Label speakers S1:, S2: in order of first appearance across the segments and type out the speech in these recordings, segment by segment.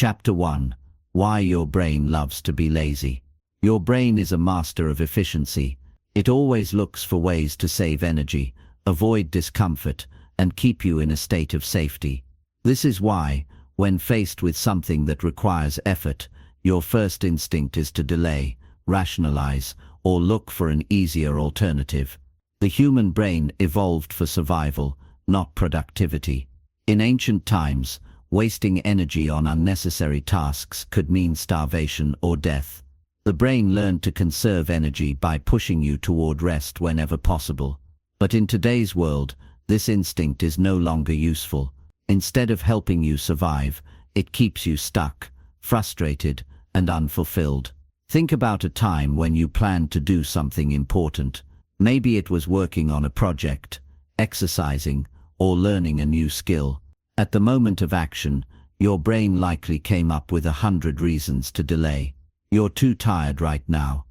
S1: Chapter 1. Why your brain loves to be lazy. Your brain is a master of efficiency. It always looks for ways to save energy, avoid discomfort, and keep you in a state of safety. This is why, when faced with something that requires effort, your first instinct is to delay, rationalize, or look for an easier alternative. The human brain evolved for survival, not productivity. In ancient times, wasting energy on unnecessary tasks could mean starvation or death. The brain learned to conserve energy by pushing you toward rest whenever possible. But in today's world, this instinct is no longer useful. Instead of helping you survive, it keeps you stuck, frustrated, and unfulfilled. Think about a time when you planned to do something important. Maybe it was working on a project, exercising, or learning a new skill. At the moment of action, your brain likely came up with 100 reasons to delay. You're too tired right now.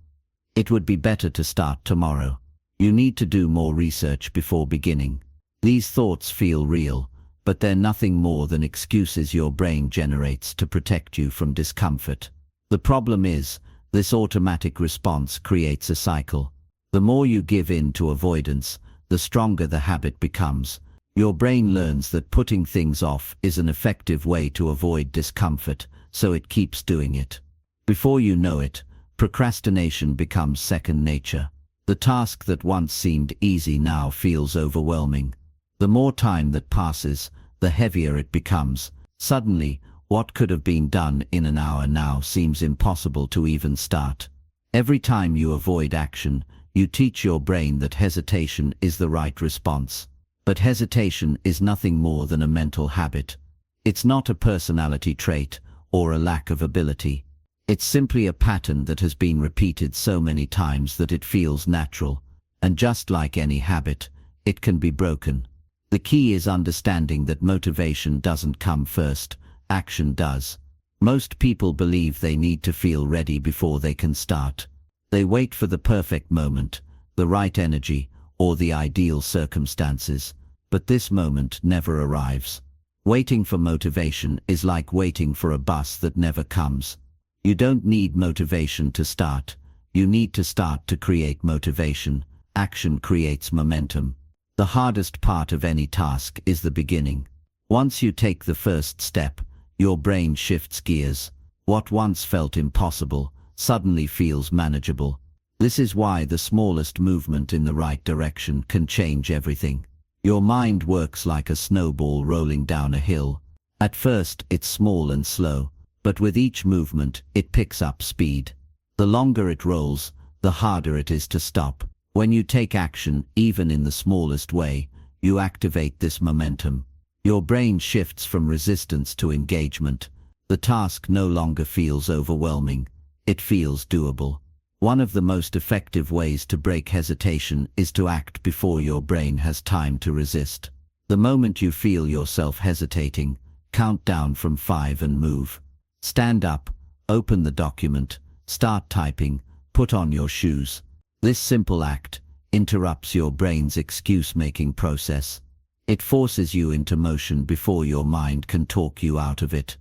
S1: It would be better to start tomorrow. You need to do more research before beginning. These thoughts feel real, but they're nothing more than excuses your brain generates to protect you from discomfort. The problem is, this automatic response creates a cycle. The more you give in to avoidance, the stronger the habit becomes. Your brain learns that putting things off is an effective way to avoid discomfort, so it keeps doing it. Before you know it, procrastination becomes second nature. The task that once seemed easy now feels overwhelming. The more time that passes, the heavier it becomes. Suddenly, what could have been done in an hour now seems impossible to even start. Every time you avoid action, you teach your brain that hesitation is the right response. But hesitation is nothing more than a mental habit. It's not a personality trait or a lack of ability. It's simply a pattern that has been repeated so many times that it feels natural. And just like any habit, it can be broken. The key is understanding that motivation doesn't come first, action does. Most people believe they need to feel ready before they can start. They wait for the perfect moment, the right energy, or the ideal circumstances. But this moment never arrives. Waiting for motivation is like waiting for a bus that never comes. You don't need motivation to start. You need to start to create motivation. Action creates momentum. The hardest part of any task is the beginning. Once you take the first step, your brain shifts gears. What once felt impossible suddenly feels manageable. This is why the smallest movement in the right direction can change everything. Your mind works like a snowball rolling down a hill. At first, it's small and slow, but with each movement, it picks up speed. The longer it rolls, the harder it is to stop. When you take action, even in the smallest way, you activate this momentum. Your brain shifts from resistance to engagement. The task no longer feels overwhelming. It feels doable. One of the most effective ways to break hesitation is to act before your brain has time to resist. The moment you feel yourself hesitating, count down from 5 and move. Stand up, open the document, start typing, put on your shoes. This simple act interrupts your brain's excuse-making process. It forces you into motion before your mind can talk you out of it.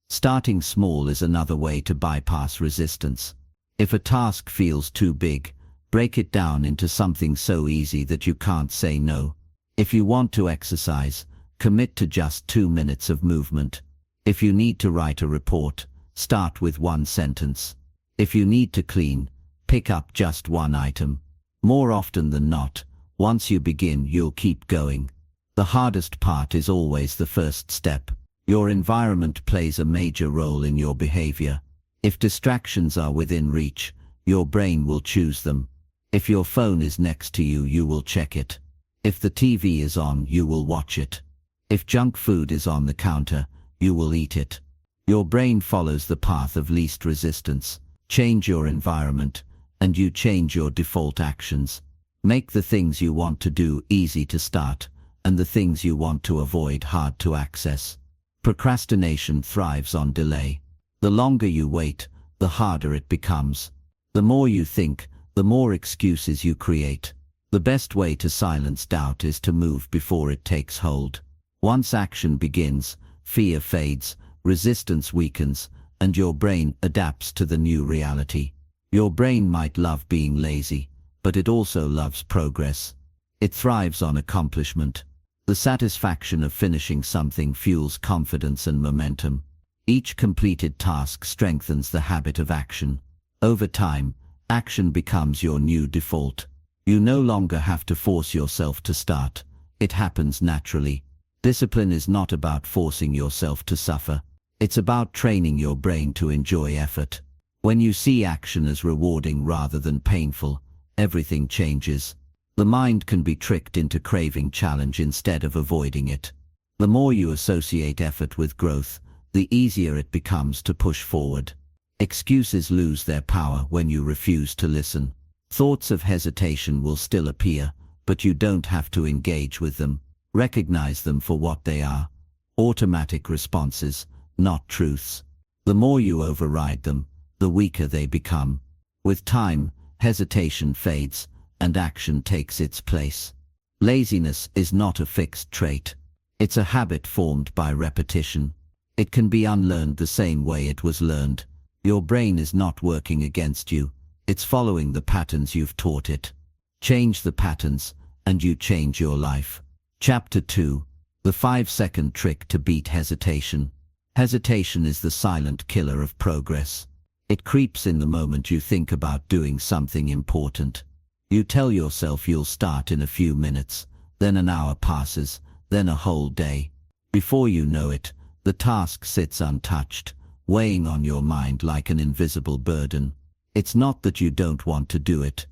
S1: Starting small is another way to bypass resistance. If a task feels too big, break it down into something so easy that you can't say no. If you want to exercise, commit to just 2 minutes of movement. If you need to write a report, start with 1 sentence. If you need to clean, pick up just 1 item. More often than not, once you begin, you'll keep going. The hardest part is always the first step. Your environment plays a major role in your behavior. If distractions are within reach, your brain will choose them. If your phone is next to you, you will check it. If the TV is on, you will watch it. If junk food is on the counter, you will eat it. Your brain follows the path of least resistance. Change your environment, and you change your default actions. Make the things you want to do easy to start, and the things you want to avoid hard to access. Procrastination thrives on delay. The longer you wait, the harder it becomes. The more you think, the more excuses you create. The best way to silence doubt is to move before it takes hold. Once action begins, fear fades, resistance weakens, and your brain adapts to the new reality. Your brain might love being lazy, but it also loves progress. It thrives on accomplishment. The satisfaction of finishing something fuels confidence and momentum. Each completed task strengthens the habit of action. Over time, action becomes your new default. You no longer have to force yourself to start. It happens naturally. Discipline is not about forcing yourself to suffer. It's about training your brain to enjoy effort. When you see action as rewarding rather than painful, everything changes. The mind can be tricked into craving challenge instead of avoiding it. The more you associate effort with growth, the easier it becomes to push forward. Excuses lose their power when you refuse to listen. Thoughts of hesitation will still appear, but you don't have to engage with them. Recognize them for what they are: automatic responses, not truths. The more you override them, the weaker they become. With time, hesitation fades, and action takes its place. Laziness is not a fixed trait. It's a habit formed by repetition. It can be unlearned the same way it was learned. Your brain is not working against you. It's following the patterns you've taught it. Change the patterns, and you change your life. Chapter 2. The 5-second trick to beat hesitation. Hesitation is the silent killer of progress. It creeps in the moment you think about doing something important. You tell yourself you'll start in a few minutes, then an hour passes, then a whole day. Before you know it, the task sits untouched, weighing on your mind like an invisible burden. It's not that you don't want to do it.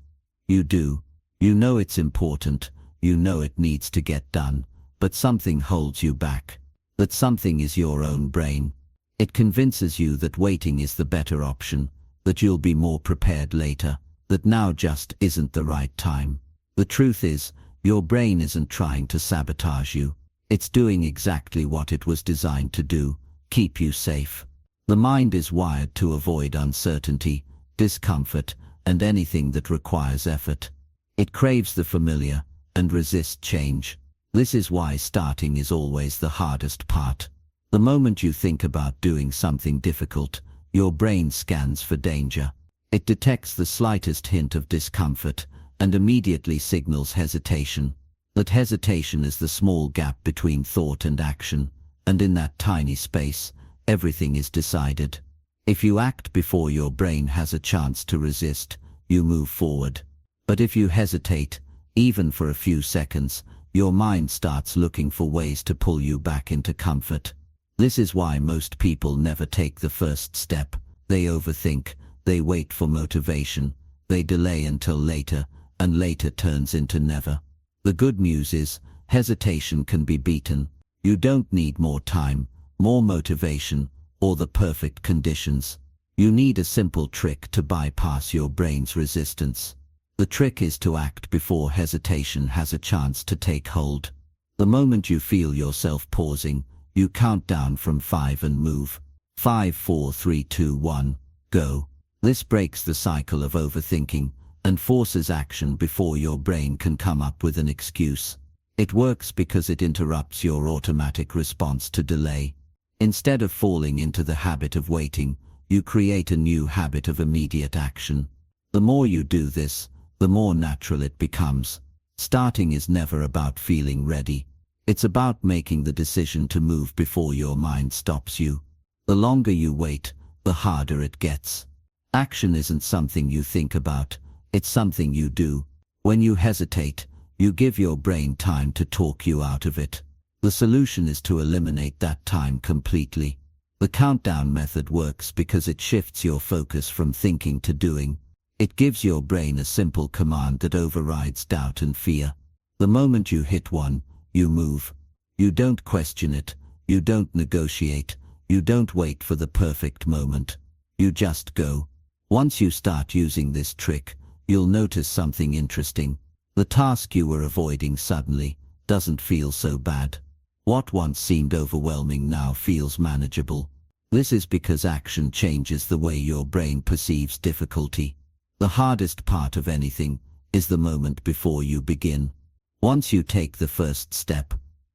S1: You do. You know it's important. You know it needs to get done, but something holds you back. That something is your own brain. It convinces you that waiting is the better option, that you'll be more prepared later, that now just isn't the right time. The truth is, your brain isn't trying to sabotage you. It's doing exactly what it was designed to do: keep you safe. The mind is wired to avoid uncertainty, discomfort, and anything that requires effort. It craves the familiar and resists change. This is why starting is always the hardest part. The moment you think about doing something difficult, your brain scans for danger. It detects the slightest hint of discomfort and immediately signals hesitation. That hesitation is the small gap between thought and action, and in that tiny space, everything is decided. If you act before your brain has a chance to resist, you move forward. But if you hesitate, even for a few seconds, your mind starts looking for ways to pull you back into comfort. This is why most people never take the first step. They overthink, they wait for motivation, they delay until later, and later turns into never. The good news is, hesitation can be beaten. You don't need more time, more motivation, or the perfect conditions. You need a simple trick to bypass your brain's resistance. The trick is to act before hesitation has a chance to take hold. The moment you feel yourself pausing, you count down from 5 and move. 5, 4, 3, 2, 1, go. This breaks the cycle of overthinking and forces action before your brain can come up with an excuse. It works because it interrupts your automatic response to delay. Instead of falling into the habit of waiting, you create a new habit of immediate action. The more you do this, the more natural it becomes. Starting is never about feeling ready. It's about making the decision to move before your mind stops you. The longer you wait, the harder it gets. Action isn't something you think about, it's something you do. When you hesitate, you give your brain time to talk you out of it. The solution is to eliminate that time completely. The countdown method works because it shifts your focus from thinking to doing. It gives your brain a simple command that overrides doubt and fear. The moment you hit 1, you move. You don't question it, you don't negotiate, you don't wait for the perfect moment. You just go. Once you start using this trick, you'll notice something interesting. The task you were avoiding suddenly doesn't feel so bad. What once seemed overwhelming now feels manageable. This is because action changes the way your brain perceives difficulty. The hardest part of anything is the moment before you begin. Once you take the first step,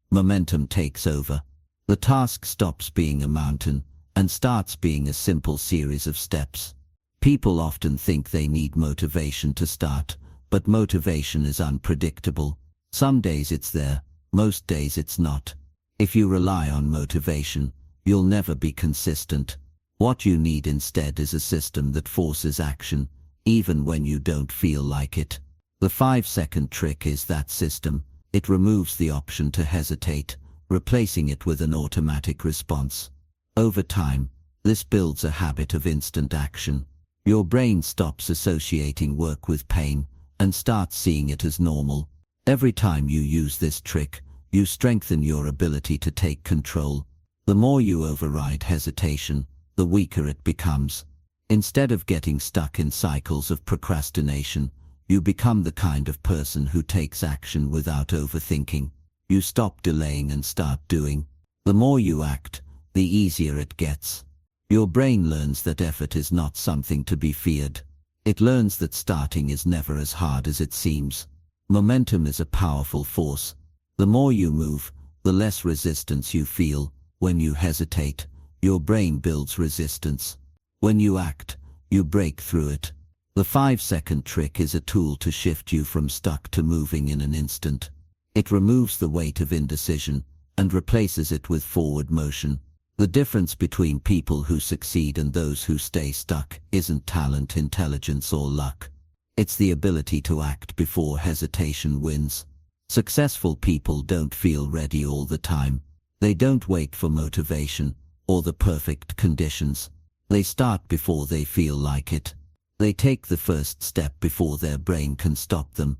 S1: momentum takes over. The task stops being a mountain and starts being a simple series of steps. People often think they need motivation to start, but motivation is unpredictable. Some days it's there, most days it's not. If you rely on motivation, you'll never be consistent. What you need instead is a system that forces action, even when you don't feel like it. The 5-second trick is that system. It removes the option to hesitate, replacing it with an automatic response. Over time, this builds a habit of instant action. Your brain stops associating work with pain and starts seeing it as normal. Every time you use this trick, you strengthen your ability to take control. The more you override hesitation, the weaker it becomes. Instead of getting stuck in cycles of procrastination, you become the kind of person who takes action without overthinking. You stop delaying and start doing. The more you act, the easier it gets. Your brain learns that effort is not something to be feared. It learns that starting is never as hard as it seems. Momentum is a powerful force. The more you move, the less resistance you feel. When you hesitate, your brain builds resistance. When you act, you break through it. The 5-second trick is a tool to shift you from stuck to moving in an instant. It removes the weight of indecision and replaces it with forward motion. The difference between people who succeed and those who stay stuck isn't talent, intelligence, or luck. It's the ability to act before hesitation wins. Successful people don't feel ready all the time. They don't wait for motivation or the perfect conditions. They start before they feel like it. They take the first step before their brain can stop them.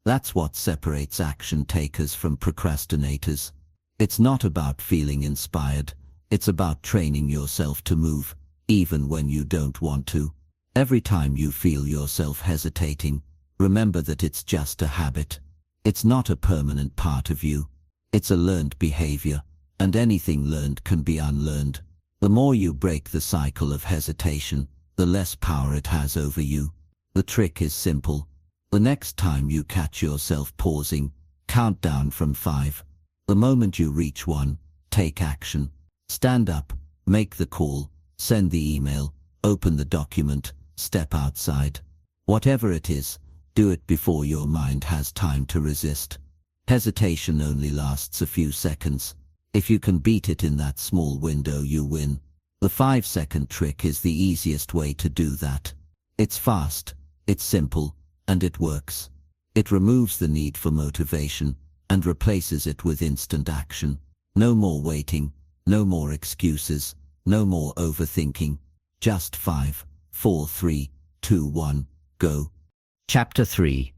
S1: That's what separates action takers from procrastinators. It's not about feeling inspired. It's about training yourself to move, even when you don't want to. Every time you feel yourself hesitating, remember that it's just a habit. It's not a permanent part of you. It's a learned behavior, and anything learned can be unlearned. The more you break the cycle of hesitation, the less power it has over you. The trick is simple. The next time you catch yourself pausing, count down from 5. The moment you reach 1, take action. Stand up, make the call, send the email, open the document, step outside. Whatever it is, do it before your mind has time to resist. Hesitation only lasts a few seconds. If you can beat it in that small window, you win. The 5-second trick is the easiest way to do that. It's fast, it's simple, and it works. It removes the need for motivation and replaces it with instant action. No more waiting, no more excuses, no more overthinking. Just 5, 4, 3, 2, 1, go.
S2: Chapter 3.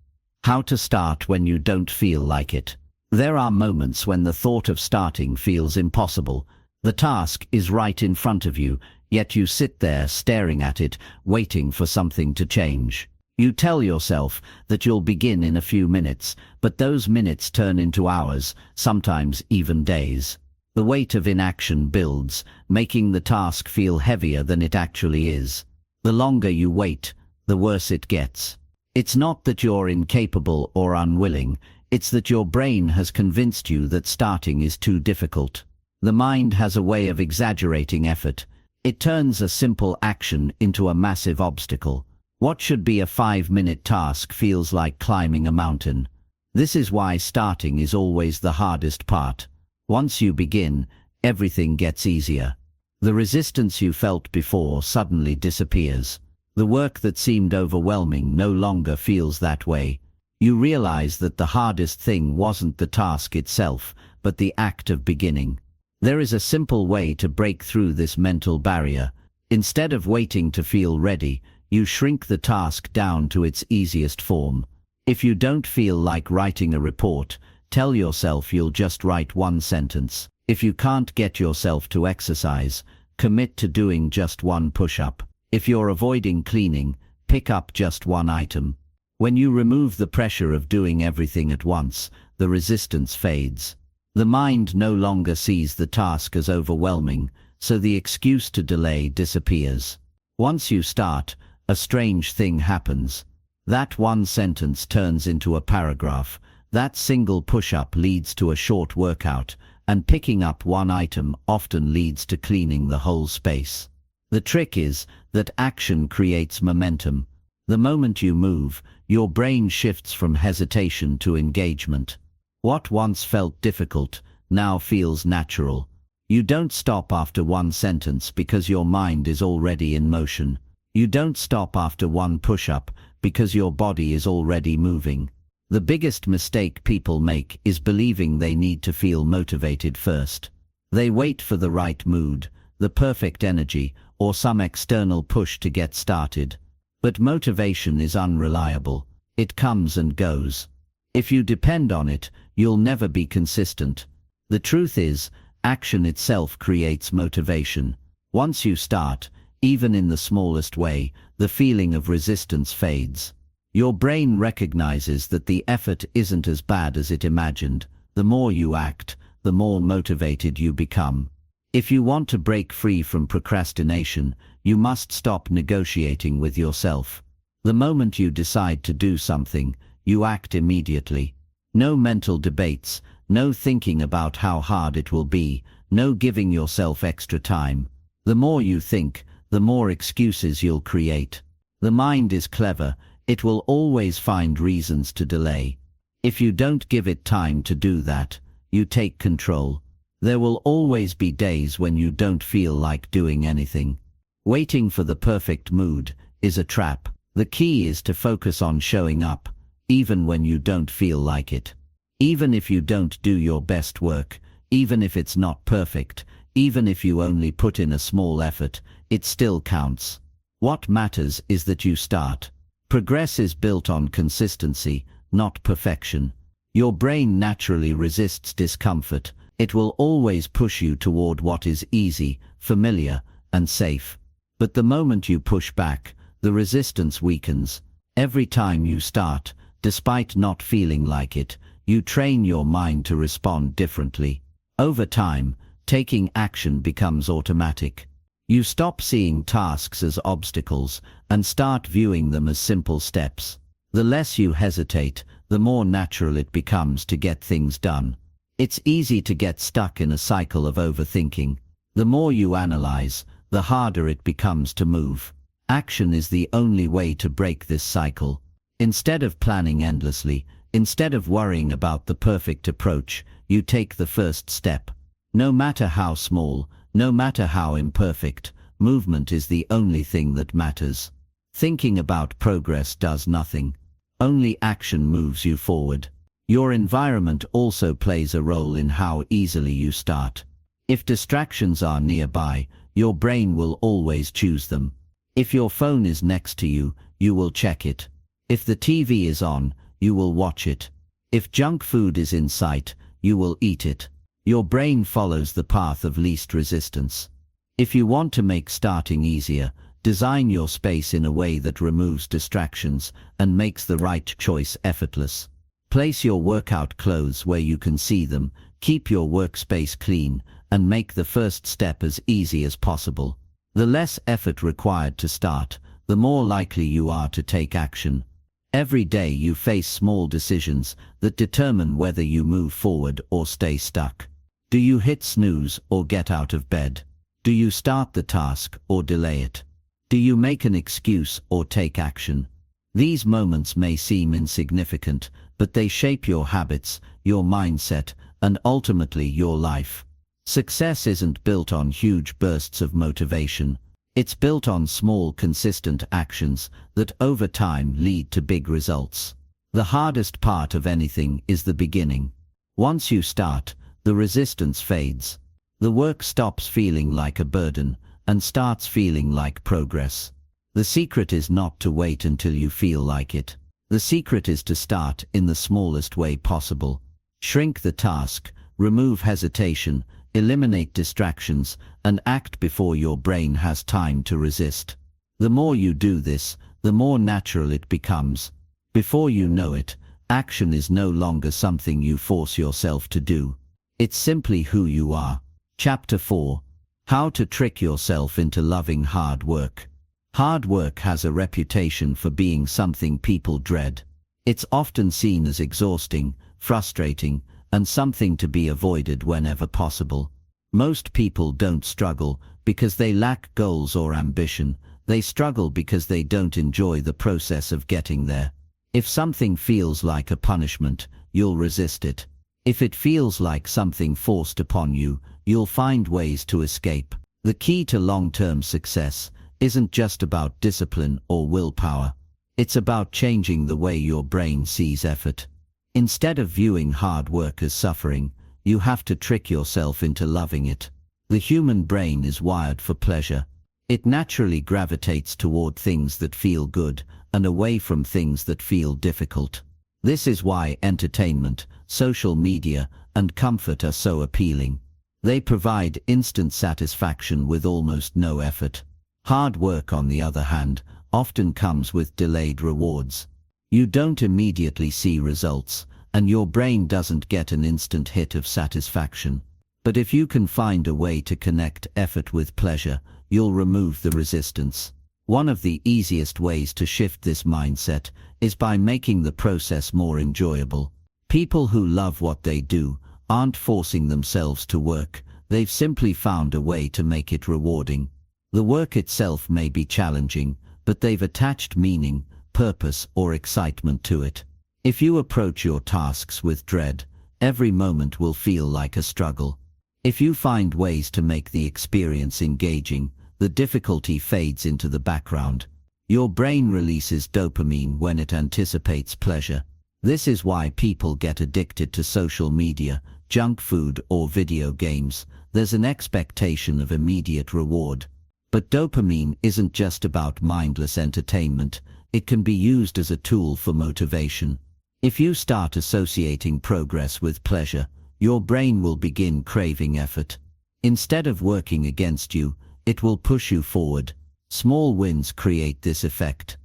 S2: How to start when you don't feel like it. There are moments when the thought of starting feels impossible. The task is right in front of you, yet you sit there staring at it, waiting for something to change. You tell yourself that you'll begin in a few minutes, but those minutes turn into hours, sometimes even days. The weight of inaction builds, making the task feel heavier than it actually is. The longer you wait, the worse it gets. It's not that you're incapable or unwilling, it's that your brain has convinced you that starting is too difficult. The mind has a way of exaggerating effort. It turns a simple action into a massive obstacle. What should be a 5-minute task feels like climbing a mountain. This is why starting is always the hardest part. Once you begin, everything gets easier. The resistance you felt before suddenly disappears. The work that seemed overwhelming no longer feels that way. You realize that the hardest thing wasn't the task itself, but the act of beginning. There is a simple way to break through this mental barrier. Instead of waiting to feel ready, you shrink the task down to its easiest form. If you don't feel like writing a report, tell yourself you'll just write 1 sentence. If you can't get yourself to exercise, commit to doing just 1 push-up. If you're avoiding cleaning, pick up just 1 item. When you remove the pressure of doing everything at once, the resistance fades. The mind no longer sees the task as overwhelming, so the excuse to delay disappears. Once you start, a strange thing happens. That 1 sentence turns into a paragraph. That single push-up leads to a short workout, and picking up one item often leads to cleaning the whole space. The trick is that action creates momentum. The moment you move, your brain shifts from hesitation to engagement. What once felt difficult now feels natural. You don't stop after one sentence because your mind is already in motion. You don't stop after one push-up because your body is already moving. The biggest mistake people make is believing they need to feel motivated first. They wait for the right mood, the perfect energy, or some external push to get started. But motivation is unreliable. It comes and goes. If you depend on it, you'll never be consistent. The truth is, action itself creates motivation. Once you start, even in the smallest way, the feeling of resistance fades. Your brain recognizes that the effort isn't as bad as it imagined. The more you act, the more motivated you become. If you want to break free from procrastination, you must stop negotiating with yourself. The moment you decide to do something, you act immediately. No mental debates, no thinking about how hard it will be, no giving yourself extra time. The more you think, the more excuses you'll create. The mind is clever. It will always find reasons to delay. If you don't give it time to do that, you take control. There will always be days when you don't feel like doing anything. Waiting for the perfect mood is a trap. The key is to focus on showing up, even when you don't feel like it. Even if you don't do your best work, even if it's not perfect, even if you only put in a small effort, it still counts. What matters is that you start. Progress is built on consistency, not perfection. Your brain naturally resists discomfort. It will always push you toward what is easy, familiar, and safe. But the moment you push back, the resistance weakens. Every time you start, despite not feeling like it, you train your mind to respond differently. Over time, taking action becomes automatic. You stop seeing tasks as obstacles and start viewing them as simple steps. The less you hesitate, the more natural it becomes to get things done. It's easy to get stuck in a cycle of overthinking. The more you analyze, the harder it becomes to move. Action is the only way to break this cycle. Instead of planning endlessly, instead of worrying about the perfect approach, you take the first step. No matter how small, no matter how imperfect, movement is the only thing that matters. Thinking about progress does nothing. Only action moves you forward. Your environment also plays a role in how easily you start. If distractions are nearby, your brain will always choose them. If your phone is next to you, you will check it. If the TV is on, you will watch it. If junk food is in sight, you will eat it. Your brain follows the path of least resistance. If you want to make starting easier, design your space in a way that removes distractions and makes the right choice effortless. Place your workout clothes where you can see them, keep your workspace clean, and make the first step as easy as possible. The less effort required to start, the more likely you are to take action. Every day you face small decisions that determine whether you move forward or stay stuck. Do you hit snooze or get out of bed? Do you start the task or delay it? Do you make an excuse or take action? These moments may seem insignificant, but they shape your habits, your mindset, and ultimately your life. Success isn't built on huge bursts of motivation. It's built on small, consistent actions that over time lead to big results. The hardest part of anything is the beginning. Once you start, the resistance fades. The work stops feeling like a burden and starts feeling like progress. The secret is not to wait until you feel like it. The secret is to start in the smallest way possible. Shrink the task, remove hesitation, eliminate distractions, and act before your brain has time to resist. The more you do this, the more natural it becomes. Before you know it, action is no longer something you force yourself to do. It's simply who you are. Chapter 4. How to trick yourself into loving hard work. Hard work has a reputation for being something people dread. It's often seen as exhausting, frustrating,
S1: and something to be avoided whenever possible. Most people don't struggle because they lack goals or ambition. They struggle because they don't enjoy the process of getting there. If something feels like a punishment, you'll resist it. If it feels like something forced upon you, you'll find ways to escape. The key to long-term success isn't just about discipline or willpower. It's about changing the way your brain sees effort. Instead of viewing hard work as suffering, you have to trick yourself into loving it. The human brain is wired for pleasure. It naturally gravitates toward things that feel good and away from things that feel difficult. This is why entertainment, social media, and comfort are so appealing. They provide instant satisfaction with almost no effort. Hard work, on the other hand, often comes with delayed rewards. You don't immediately see results, and your brain doesn't get an instant hit of satisfaction. But if you can find a way to connect effort with pleasure, you'll remove the resistance. One of the easiest ways to shift this mindset is by making the process more enjoyable. People who love what they do aren't forcing themselves to work, they've simply found a way to make it rewarding. The work itself may be challenging, but they've attached meaning, purpose, or excitement to it. If you approach your tasks with dread, every moment will feel like a struggle. If you find ways to make the experience engaging, the difficulty fades into the background. Your brain releases dopamine when it anticipates pleasure. This is why people get addicted to social media, junk food, or video games. There's an expectation of immediate reward. But dopamine isn't just about mindless entertainment. It can be used as a tool for motivation. If you start associating progress with pleasure, your brain will begin craving effort. Instead of working against you, it will push you forward. Small wins create this effect.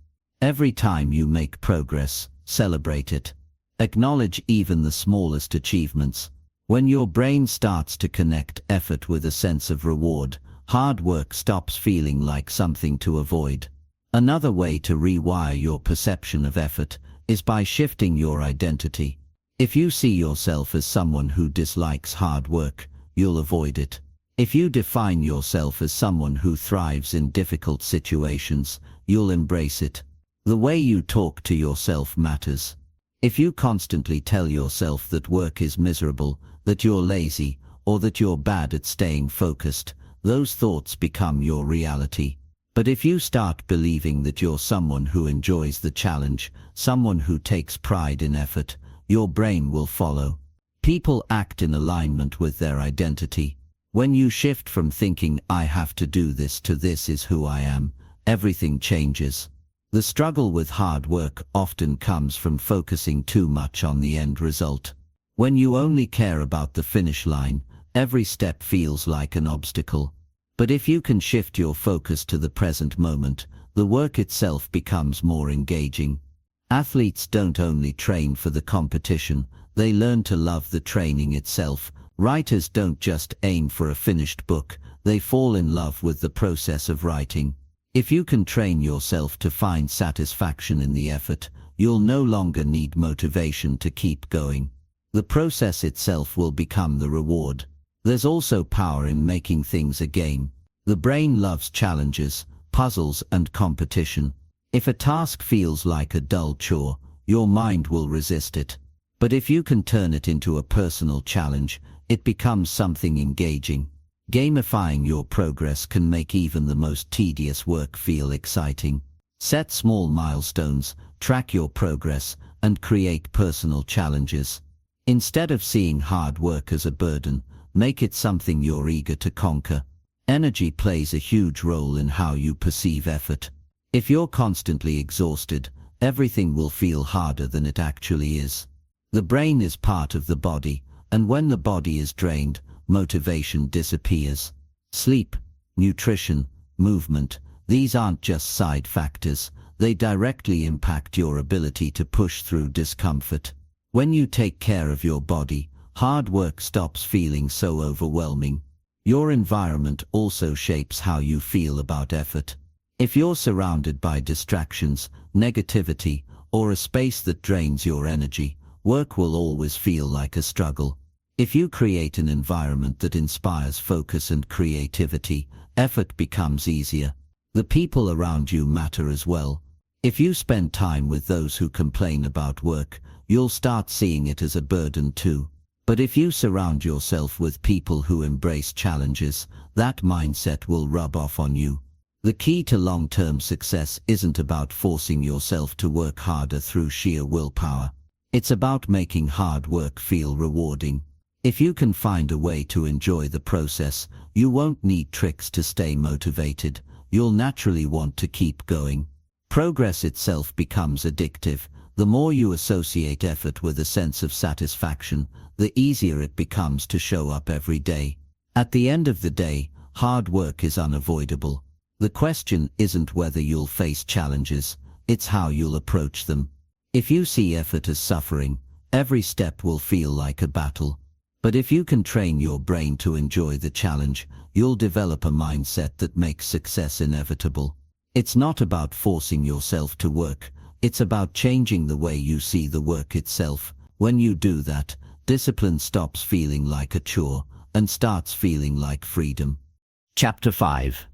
S1: Every time you make progress, celebrate it. Acknowledge even the smallest achievements. When your brain starts to connect effort with a sense of reward, hard work stops feeling like something to avoid. Another way to rewire your perception of effort is by shifting your identity. If you see yourself as someone who dislikes hard work, you'll avoid it. If you define yourself as someone who thrives in difficult situations, you'll embrace it. The way you talk to yourself matters. If you constantly tell yourself that work is miserable, that you're lazy, or that you're bad at staying focused, those thoughts become your reality. But if you start believing that you're someone who enjoys the challenge, someone who takes pride in effort, your brain will follow. People act in alignment with their identity. When you shift from thinking, "I have to do this," to "this is who I am," everything changes. The struggle with hard work often comes from focusing too much on the end result. When you only care about the finish line, every step feels like an obstacle. But if you can shift your focus to the present moment, the work itself becomes more engaging. Athletes don't only train for the competition, they learn to love the training itself. Writers don't just aim for a finished book, they fall in love with the process of writing. If you can train yourself to find satisfaction in the effort, you'll no longer need motivation to keep going. The process itself will become the reward. There's also power in making things a game. The brain loves challenges, puzzles, and competition. If a task feels like a dull chore, your mind will resist it. But if you can turn it into a personal challenge, it becomes something engaging. Gamifying your progress can make even the most tedious work feel exciting. Set small milestones, track your progress, and create personal challenges. Instead of seeing hard work as a burden, make it something you're eager to conquer. Energy plays a huge role in how you perceive effort. If you're constantly exhausted, everything will feel harder than it actually is. The brain is part of the body, and when the body is drained, motivation disappears. Sleep, nutrition, movement, these aren't just side factors, they directly impact your ability to push through discomfort. When you take care of your body, hard work stops feeling so overwhelming. Your environment also shapes how you feel about effort. If you're surrounded by distractions, negativity, or a space that drains your energy, work will always feel like a struggle. If you create an environment that inspires focus and creativity, effort becomes easier. The people around you matter as well. If you spend time with those who complain about work, you'll start seeing it as a burden too. But if you surround yourself with people who embrace challenges, that mindset will rub off on you. The key to long-term success isn't about forcing yourself to work harder through sheer willpower. It's about making hard work feel rewarding. If you can find a way to enjoy the process, you won't need tricks to stay motivated. You'll naturally want to keep going. Progress itself becomes addictive. The more you associate effort with a sense of satisfaction, the easier it becomes to show up every day. At the end of the day, hard work is unavoidable. The question isn't whether you'll face challenges, it's how you'll approach them. If you see effort as suffering, every step will feel like a battle. But if you can train your brain to enjoy the challenge, you'll develop a mindset that makes success inevitable. It's not about forcing yourself to work, it's about changing the way you see the work itself. When you do that, discipline stops feeling like a chore and starts feeling like freedom.
S2: Chapter 5.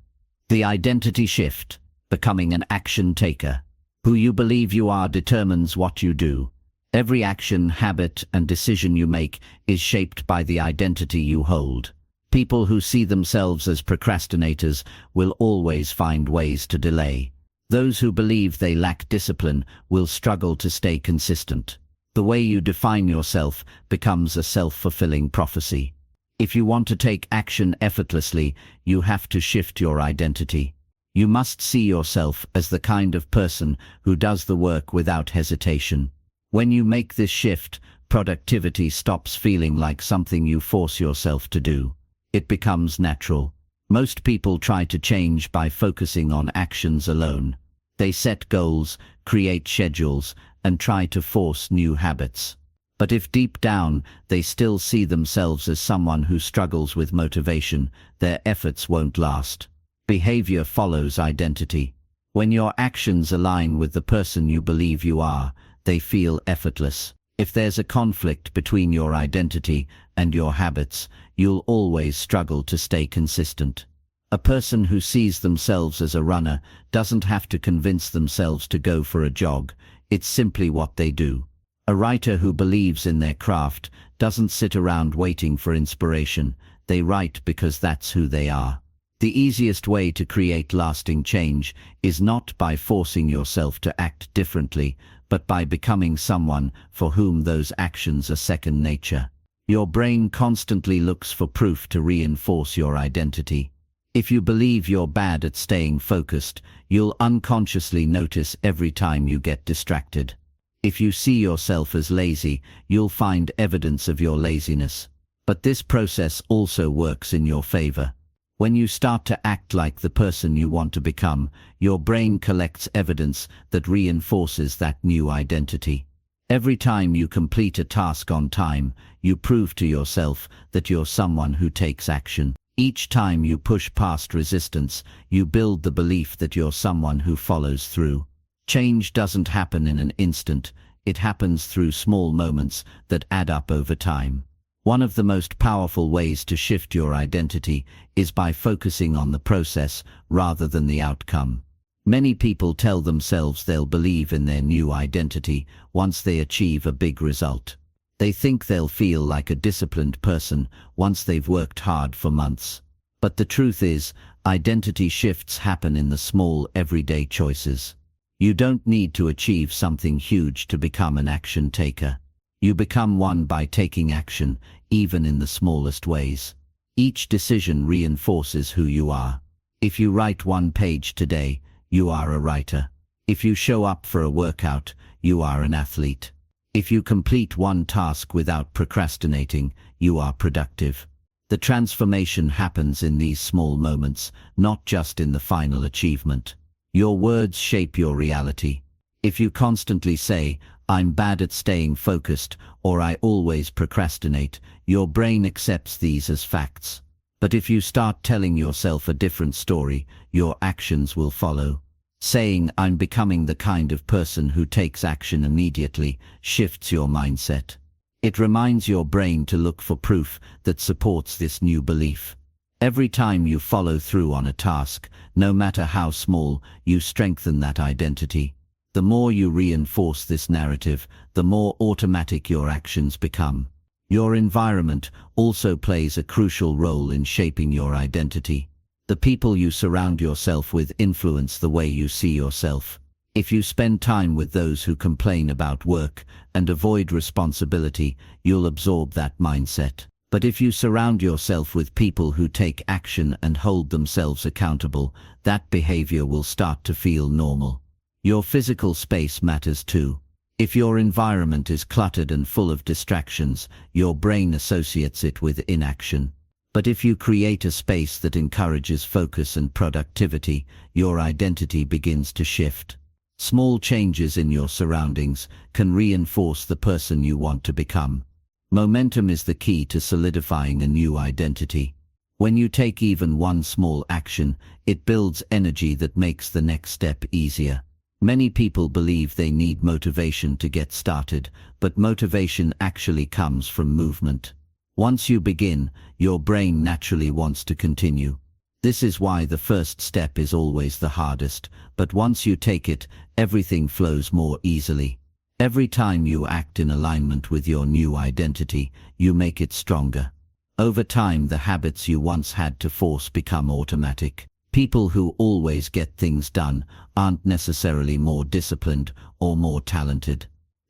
S2: The Identity Shift. Becoming an Action Taker. Who you believe you are determines what you do. Every action, habit, and decision you make is shaped by the identity you hold. People who see themselves as procrastinators will always find ways to delay. Those who believe they lack discipline will struggle to stay consistent. The way you define yourself becomes a self-fulfilling prophecy. If you want to take action effortlessly, you have to shift your identity. You must see yourself as the kind of person who does the work without hesitation. When you make this shift, productivity stops feeling like something you force yourself to do. It becomes natural. Most people try to change by focusing on actions alone. They set goals, create schedules, and try to force new habits. But if deep down they still see themselves as someone who struggles with motivation, their efforts won't last. Behavior follows identity. When your actions align with the person you believe you are, they feel effortless. If there's a conflict between your identity and your habits, you'll always struggle to stay consistent. A person who sees themselves as a runner doesn't have to convince themselves to go for a jog. It's simply what they do. A writer who believes in their craft doesn't sit around waiting for inspiration. They write because that's who they are. The easiest way to create lasting change is not by forcing yourself to act differently, but by becoming someone for whom those actions are second nature. Your brain constantly looks for proof to reinforce your identity. If you believe you're bad at staying focused, you'll unconsciously notice every time you get distracted. If you see yourself as lazy, you'll find evidence of your laziness. But this process also works in your favor. When you start to act like the person you want to become, your brain collects evidence that reinforces that new identity. Every time you complete a task on time, you prove to yourself that you're someone who takes action. Each time you push past resistance, you build the belief that you're someone who follows through. Change doesn't happen in an instant, it happens through small moments that add up over time. One of the most powerful ways to shift your identity is by focusing on the process rather than the outcome. Many people tell themselves they'll believe in their new identity once they achieve a big result. They think they'll feel like a disciplined person once they've worked hard for months. But the truth is, identity shifts happen in the small, everyday choices. You don't need to achieve something huge to become an action taker. You become one by taking action, even in the smallest ways. Each decision reinforces who you are. If you write one page today, you are a writer. If you show up for a workout, you are an athlete. If you complete one task without procrastinating, you are productive. The transformation happens in these small moments, not just in the final achievement. Your words shape your reality. If you constantly say, "I'm bad at staying focused," or "I always procrastinate," your brain accepts these as facts. But if you start telling yourself a different story, your actions will follow.
S1: Saying, "I'm becoming the kind of person who takes action immediately," shifts your mindset. It reminds your brain to look for proof that supports this new belief. Every time you follow through on a task, no matter how small, you strengthen that identity. The more you reinforce this narrative, the more automatic your actions become. Your environment also plays a crucial role in shaping your identity. The people you surround yourself with influence the way you see yourself. If you spend time with those who complain about work and avoid responsibility, you'll absorb that mindset. But if you surround yourself with people who take action and hold themselves accountable, that behavior will start to feel normal. Your physical space matters too. If your environment is cluttered and full of distractions, your brain associates it with inaction. But if you create a space that encourages focus and productivity, your identity begins to shift. Small changes in your surroundings can reinforce the person you want to become. Momentum is the key to solidifying a new identity. When you take even one small action, it builds energy that makes the next step easier. Many people believe they need motivation to get started, but motivation actually comes from movement. Once you begin, your brain naturally wants to continue. This is why the first step is always the hardest, but once you take it, everything flows more easily. Every time you act in alignment with your new identity, you make it stronger. Over time, the habits you once had to force become automatic. People who always get things done aren't necessarily more disciplined or more talented.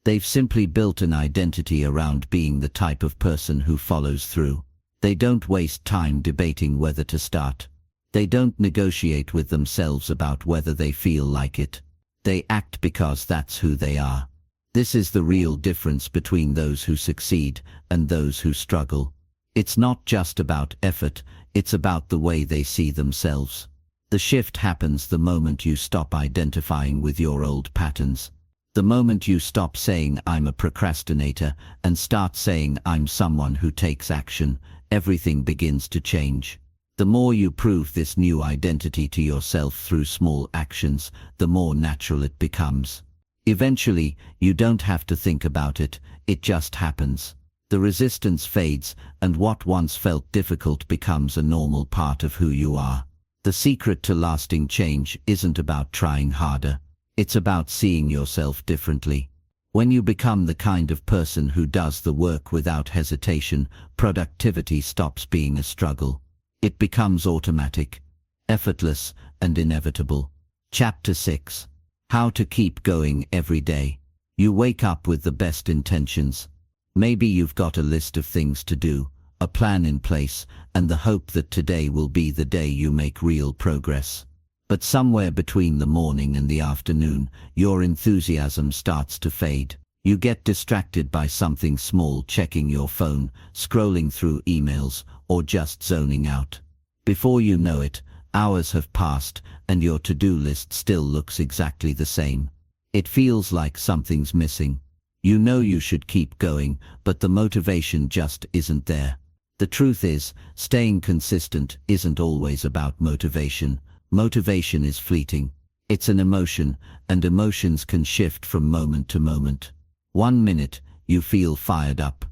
S1: They've simply built an identity around being the type of person who follows through. They don't waste time debating whether to start. They don't negotiate with themselves about whether they feel like it. They act because that's who they are. This is the real difference between those who succeed and those who struggle. It's not just about effort, it's about the way they see themselves. The shift happens the moment you stop identifying with your old patterns. The moment you stop saying, "I'm a procrastinator," and start saying, "I'm someone who takes action," everything begins to change. The more you prove this new identity to yourself through small actions, the more natural it becomes. Eventually, you don't have to think about it, it just happens. The resistance fades, and what once felt difficult becomes a normal part of who you are. The secret to lasting change isn't about trying harder. It's about seeing yourself differently. When you become the kind of person who does the work without hesitation, productivity stops being a struggle. It becomes automatic, effortless, and inevitable. Chapter 6. How to keep going every day. You wake up with the best intentions. Maybe you've got a list of things to do, a plan in place, and the hope that today will be the day you make real progress. But somewhere between the morning and the afternoon, your enthusiasm starts to fade. You get distracted by something small, checking your phone, scrolling through emails, or just zoning out. Before you know it, hours have passed, and your to-do list still looks exactly the same. It feels like something's missing. You know you should keep going, but the motivation just isn't there. The truth is, staying consistent isn't always about motivation. Motivation is fleeting. It's an emotion, and emotions can shift from moment to moment. 1 minute, you feel fired up.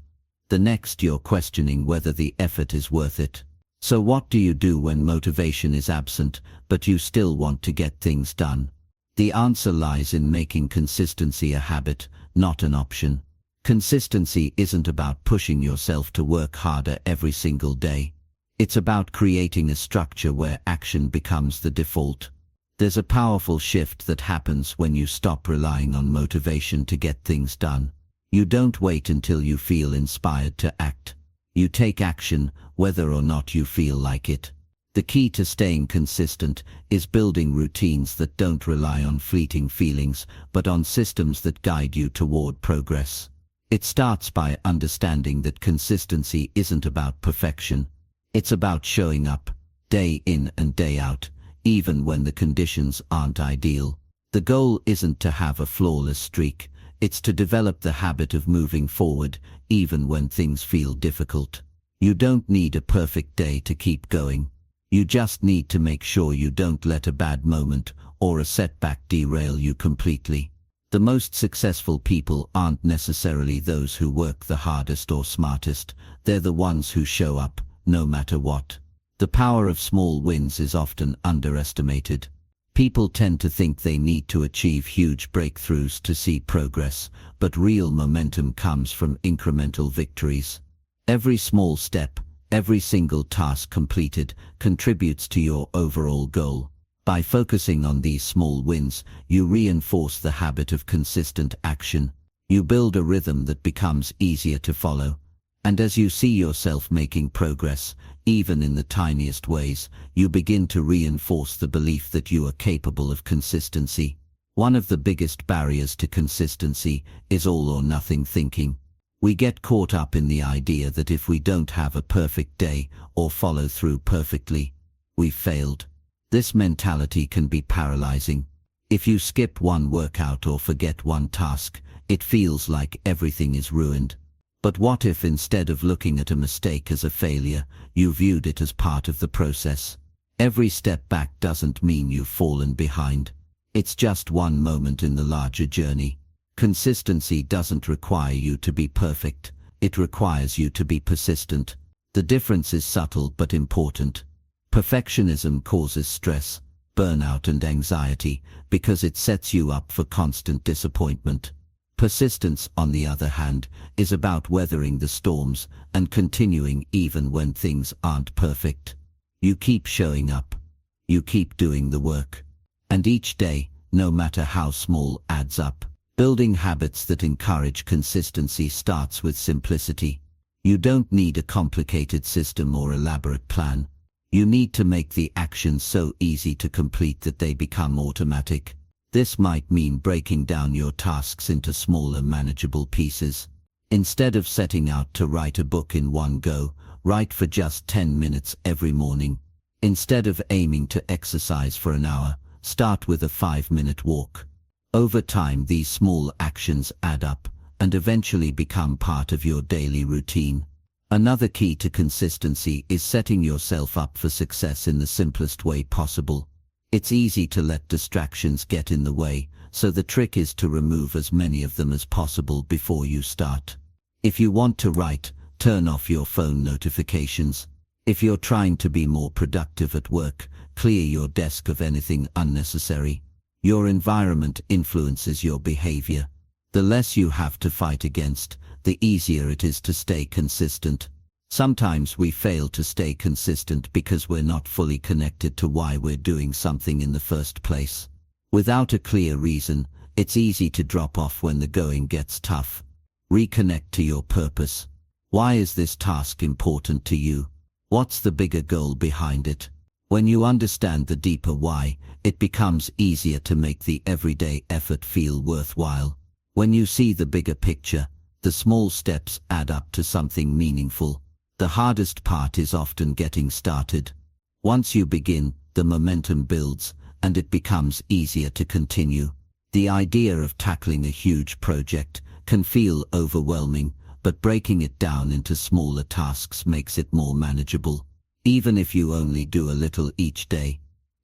S1: The next, you're questioning whether the effort is worth it. So what do you do when motivation is absent, but you still want to get things done? The answer lies in making consistency a habit, not an option. Consistency isn't about pushing yourself to work harder every single day. It's about creating a structure where action becomes the default. There's a powerful shift that happens when you stop relying on motivation to get things done. You don't wait until you feel inspired to act. You take action, whether or not you feel like it. The key to staying consistent is building routines that don't rely on fleeting feelings, but on systems that guide you toward progress. It starts by understanding that consistency isn't about perfection. It's about showing up, day in and day out, even when the conditions aren't ideal. The goal isn't to have a flawless streak, it's to develop the habit of moving forward, even when things feel difficult. You don't need a perfect day to keep going. You just need to make sure you don't let a bad moment or a setback derail you completely. The most successful people aren't necessarily those who work the hardest or smartest, they're the ones who show up, no matter what. The power of small wins is often underestimated. People tend to think they need to achieve huge breakthroughs to see progress, but real momentum comes from incremental victories. Every small step, every single task completed, contributes to your overall goal. By focusing on these small wins, you reinforce the habit of consistent action. You build a rhythm that becomes easier to follow. And as you see yourself making progress, even in the tiniest ways, you begin to reinforce the belief that you are capable of consistency. One of the biggest barriers to consistency is all or nothing thinking. We get caught up in the idea that if we don't have a perfect day or follow through perfectly, we've failed. This mentality can be paralyzing. If you skip one workout or forget one task, it feels like everything is ruined. But what if instead of looking at a mistake as a failure, you viewed it as part of the process? Every step back doesn't mean you've fallen behind. It's just one moment in the larger journey. Consistency doesn't require you to be perfect. It requires you to be persistent. The difference is subtle but important. Perfectionism causes stress, burnout and anxiety because it sets you up for constant disappointment. Persistence, on the other hand, is about weathering the storms and continuing even when things aren't perfect. You keep showing up. You keep doing the work. And each day, no matter how small, adds up. Building habits that encourage consistency starts with simplicity. You don't need a complicated system or elaborate plan. You need to make the actions so easy to complete that they become automatic. This might mean breaking down your tasks into smaller, manageable pieces. Instead of setting out to write a book in one go, write for just 10 minutes every morning. Instead of aiming to exercise for an hour, start with a 5-minute walk. Over time, these small actions add up and eventually become part of your daily routine. Another key to consistency is setting yourself up for success in the simplest way possible. It's easy to let distractions get in the way, so the trick is to remove as many of them as possible before you start. If you want to write, turn off your phone notifications. If you're trying to be more productive at work, clear your desk of anything unnecessary. Your environment influences your behavior. The less you have to fight against, the easier it is to stay consistent. Sometimes we fail to stay consistent because we're not fully connected to why we're doing something in the first place. Without a clear reason, it's easy to drop off when the going gets tough. Reconnect to your purpose. Why is this task important to you? What's the bigger goal behind it? When you understand the deeper why, it becomes easier to make the everyday effort feel worthwhile. When you see the bigger picture, the small steps add up to something meaningful. The hardest part is often getting started. Once you begin, the momentum builds, and it becomes easier to continue. The idea of tackling a huge project can feel overwhelming, but breaking it down into smaller tasks makes it more manageable. Even if you only do a little each day,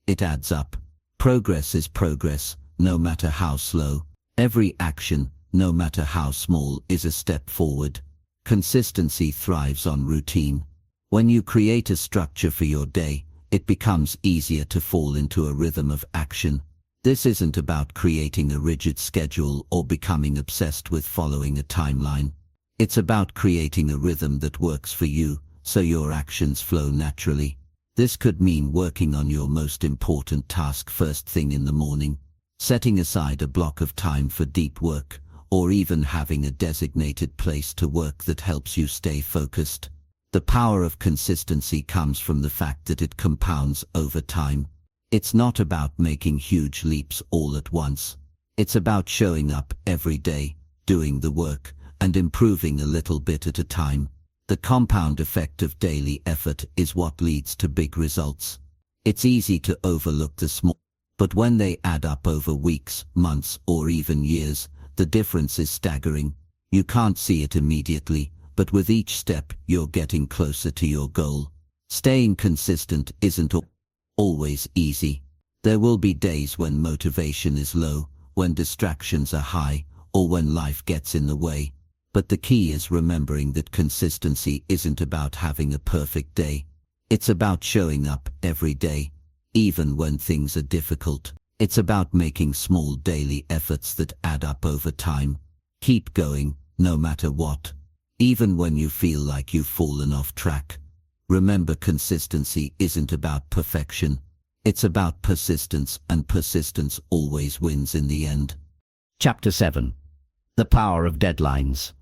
S1: it adds up. Progress is progress, no matter how slow. Every action, no matter how small, is a step forward. Consistency thrives on routine. When you create a structure for your day, it becomes easier to fall into a rhythm of action. This isn't about creating a rigid schedule or becoming obsessed with following a timeline. It's about creating a rhythm that works for you, so your actions flow naturally. This could mean working on your most important task first thing in the morning, setting aside a block of time for deep work, or even having a designated place to work that helps you stay focused. The power of consistency comes from the fact that it compounds over time. It's not about making huge leaps all at once. It's about showing up every day, doing the work, and improving a little bit at a time. The compound effect of daily effort is what leads to big results. It's easy to overlook the small, but when they add up over weeks, months, or even years, the difference is staggering. You can't see it immediately, but with each step, you're getting closer to your goal. Staying consistent isn't always easy. There will be days when motivation is low, when distractions are high, or when life gets in the way. But the key is remembering that consistency isn't about having a perfect day. It's about showing up every day, even when things are difficult. It's about making small daily efforts that add up over time. Keep going, no matter what. Even when you feel like you've fallen off track. Remember, consistency isn't about perfection. It's about persistence, and persistence always wins in the end.
S2: Chapter 7. The Power of Deadlines.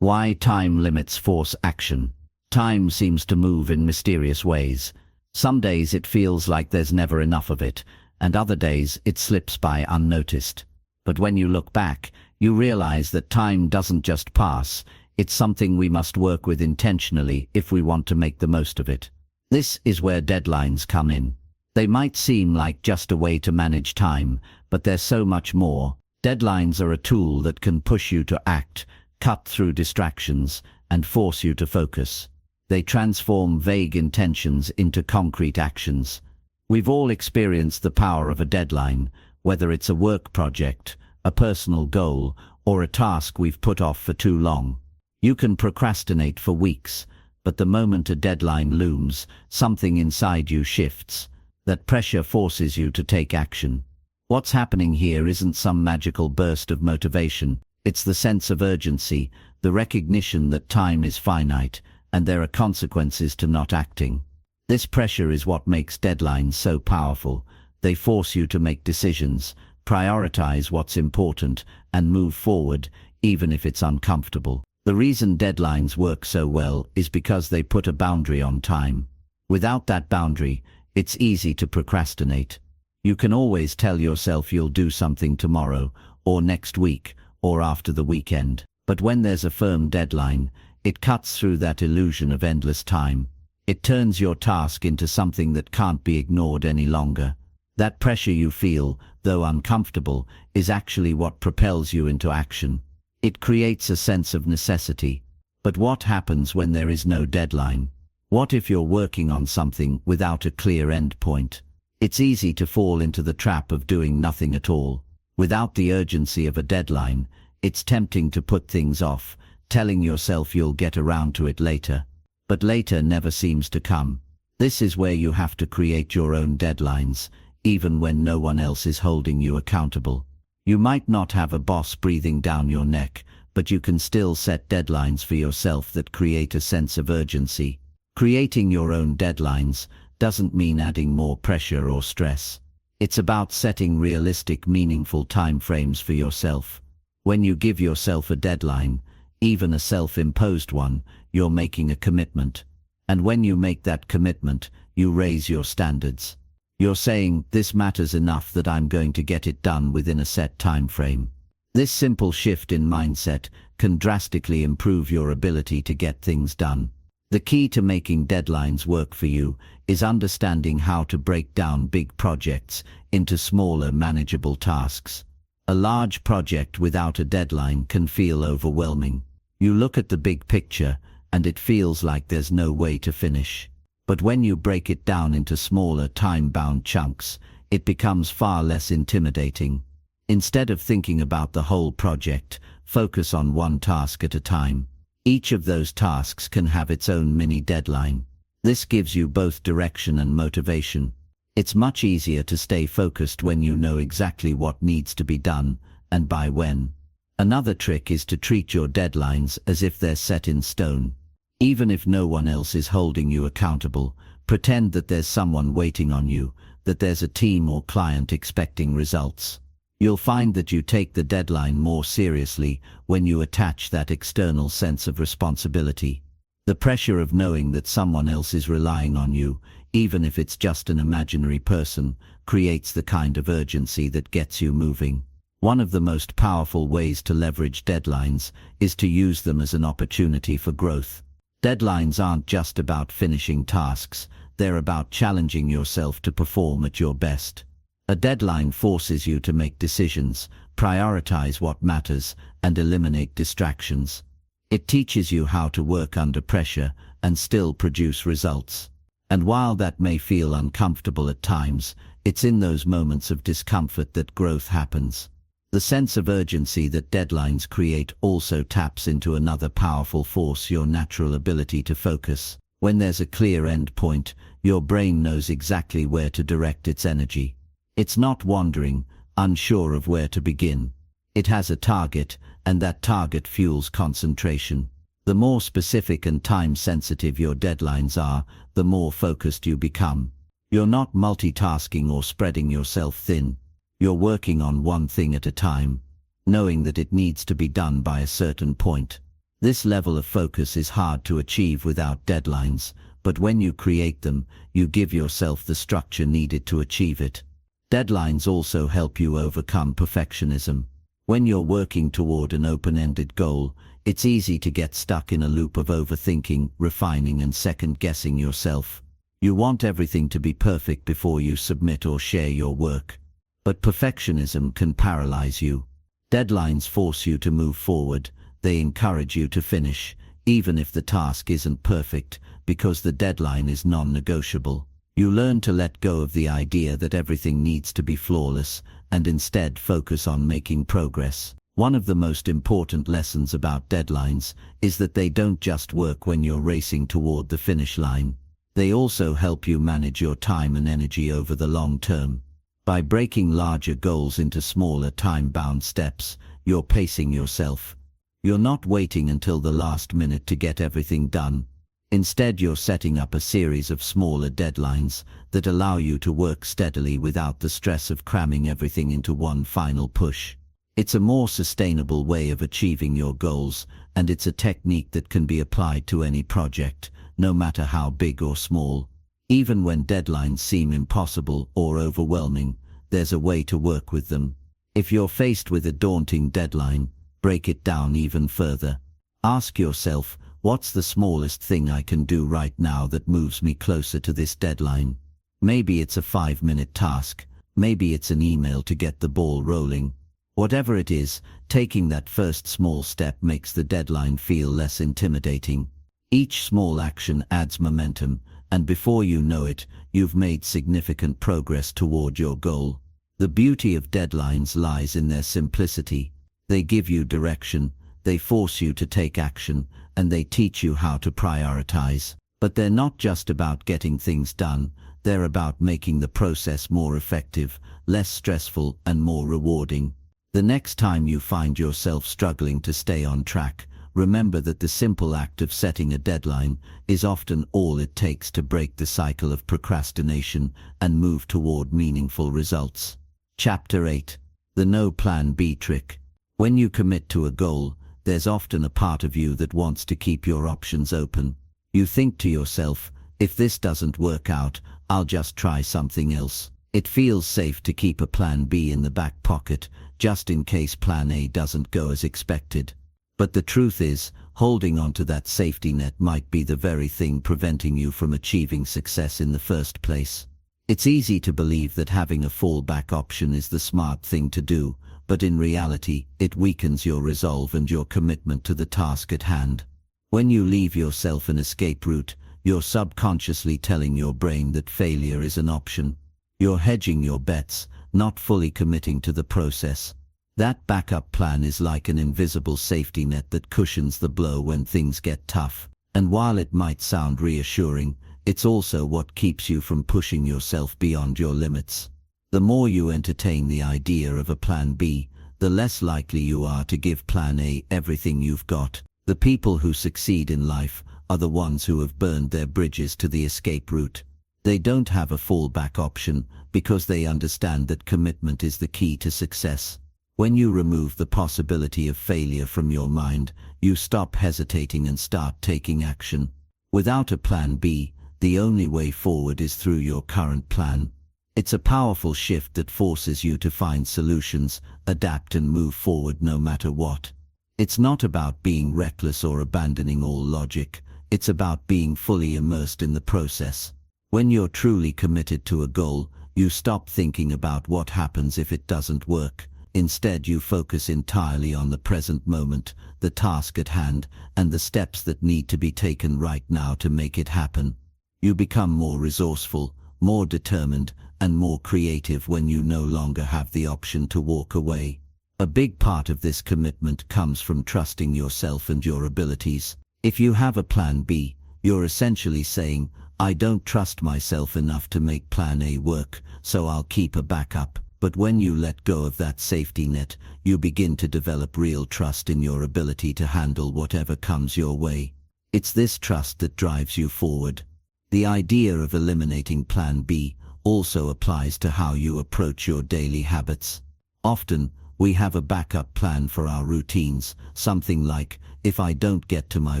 S2: Why time limits force action. Time seems to move in mysterious ways. Some days it feels like there's never enough of it, and other days it slips by unnoticed. But when you look back, you realize that time doesn't just pass. It's something we must work with intentionally if we want to make the most of it. This is where deadlines come in. They might seem like just a way to manage time, but there's so much more. Deadlines are a tool that can push you to act, cut through distractions, and force you to focus. They transform vague intentions into concrete actions. We've all experienced the power of a deadline, whether it's a work project, a personal goal, or a task we've put off for too long. You can procrastinate for weeks, but the moment a deadline looms, something inside you shifts. That pressure forces you to take action. What's happening here isn't some magical burst of motivation. It's the sense of urgency, the recognition that time is finite, and there are consequences to not acting. This pressure is what makes deadlines so powerful. They force you to make decisions, prioritize what's important, and move forward, even if it's uncomfortable. The reason deadlines work so well is because they put a boundary on time. Without that boundary, it's easy to procrastinate. You can always tell yourself you'll do something tomorrow, or next week, or after the weekend. But when there's a firm deadline, it cuts through that illusion of endless time. It turns your task into something that can't be ignored any longer. That pressure you feel, though uncomfortable, is actually what propels you into action. It creates a sense of necessity. But what happens when there is no deadline? What if you're working on something without a clear end point? It's easy to fall into the trap of doing nothing at all. Without the urgency of a deadline, it's tempting to put things off, telling yourself you'll get around to it later. But later never seems to come. This is where you have to create your own deadlines, even when no one else is holding you accountable. You might not have a boss breathing down your neck, but you can still set deadlines for yourself that create a sense of urgency. Creating your own deadlines doesn't mean adding more pressure or stress. It's about setting realistic, meaningful time frames for yourself. When you give yourself a deadline, even a self-imposed one, you're making a commitment. And when you make that commitment, you raise your standards. You're saying, this matters enough that I'm going to get it done within a set time frame. This simple shift in mindset can drastically improve your ability to get things done. The key to making deadlines work for you is understanding how to break down big projects into smaller, manageable tasks. A large project without a deadline can feel overwhelming. You look at the big picture, and it feels like there's no way to finish. But when you break it down into smaller, time-bound chunks, it becomes far less intimidating. Instead of thinking about the whole project, focus on one task at a time. Each of those tasks can have its own mini deadline. This gives you both direction and motivation. It's much easier to stay focused when you know exactly what needs to be done, and by when. Another trick is to treat your deadlines as if they're set in stone. Even if no one else is holding you accountable, pretend that there's someone waiting on you, that there's a team or client expecting results. You'll find that you take the deadline more seriously when you attach that external sense of responsibility. The pressure of knowing that someone else is relying on you, even if it's just an imaginary person, creates the kind of urgency that gets you moving. One of the most powerful ways to leverage deadlines is to use them as an opportunity for growth. Deadlines aren't just about finishing tasks, they're about challenging yourself to perform at your best. A deadline forces you to make decisions, prioritize what matters, and eliminate distractions. It teaches you how to work under pressure and still produce results. And while that may feel uncomfortable at times,
S1: It's in those moments of discomfort that growth happens. The sense of urgency that deadlines create also taps into another powerful force: your natural ability to focus. When there's a clear end point, your brain knows exactly where to direct its energy. It's not wandering, unsure of where to begin. It has a target, and that target fuels concentration. The more specific and time-sensitive your deadlines are, the more focused you become. You're not multitasking or spreading yourself thin. You're working on one thing at a time, knowing that it needs to be done by a certain point. This level of focus is hard to achieve without deadlines, but when you create them, you give yourself the structure needed to achieve it. Deadlines also help you overcome perfectionism. When you're working toward an open-ended goal, it's easy to get stuck in a loop of overthinking, refining, and second-guessing yourself. You want everything to be perfect before you submit or share your work. But perfectionism can paralyze you. Deadlines force you to move forward. They encourage you to finish, even if the task isn't perfect, because the deadline is non-negotiable. You learn to let go of the idea that everything needs to be flawless, and instead focus on making progress. One of the most important lessons about deadlines is that they don't just work when you're racing toward the finish line. They also help you manage your time and energy over the long term. By breaking larger goals into smaller time-bound steps, you're pacing yourself. You're not waiting until the last minute to get everything done. Instead, you're setting up a series of smaller deadlines that allow you to work steadily without the stress of cramming everything into one final push. It's a more sustainable way of achieving your goals, and it's a technique that can be applied to any project, no matter how big or small. Even when deadlines seem impossible or overwhelming, there's a way to work with them. If you're faced with a daunting deadline, break it down even further. Ask yourself, what's the smallest thing I can do right now that moves me closer to this deadline? Maybe it's a 5-minute task. Maybe it's an email to get the ball rolling. Whatever it is, taking that first small step makes the deadline feel less intimidating. Each small action adds momentum, and before you know it, you've made significant progress toward your goal. The beauty of deadlines lies in their simplicity. They give you direction, they force you to take action, and they teach you how to prioritize. But they're not just about getting things done, they're about making the process more effective, less stressful, and more rewarding. The next time you find yourself struggling to stay on track, remember that the simple act of setting a deadline is often all it takes to break the cycle of procrastination and move toward meaningful results. Chapter 8. The No Plan B Trick. When you commit to a goal, there's often a part of you that wants to keep your options open. You think to yourself, if this doesn't work out, I'll just try something else. It feels safe to keep a plan B in the back pocket, just in case plan A doesn't go as expected. But the truth is, holding onto that safety net might be the very thing preventing you from achieving success in the first place. It's easy to believe that having a fallback option is the smart thing to do, but in reality, it weakens your resolve and your commitment to the task at hand. When you leave yourself an escape route, you're subconsciously telling your brain that failure is an option. You're hedging your bets, not fully committing to the process. That backup plan is like an invisible safety net that cushions the blow when things get tough. And while it might sound reassuring, it's also what keeps you from pushing yourself beyond your limits. The more you entertain the idea of a plan B, the less likely you are to give plan A everything you've got. The people who succeed in life are the ones who have burned their bridges to the escape route. They don't have a fallback option because they understand that commitment is the key to success. When you remove the possibility of failure from your mind, you stop hesitating and start taking action. Without a plan B, the only way forward is through your current plan. It's a powerful shift that forces you to find solutions, adapt and move forward no matter what. It's not about being reckless or abandoning all logic. It's about being fully immersed in the process. When you're truly committed to a goal, you stop thinking about what happens if it doesn't work. Instead, you focus entirely on the present moment, the task at hand, and the steps that need to be taken right now to make it happen. You become more resourceful, more determined, and more creative when you no longer have the option to walk away. A big part of this commitment comes from trusting yourself and your abilities. If you have a plan B, you're essentially saying, I don't trust myself enough to make plan A work, so I'll keep a backup. But when you let go of that safety net, you begin to develop real trust in your ability to handle whatever comes your way. It's this trust that drives you forward. The idea of eliminating plan B also applies to how you approach your daily habits. Often, we have a backup plan for our routines, something like, if I don't get to my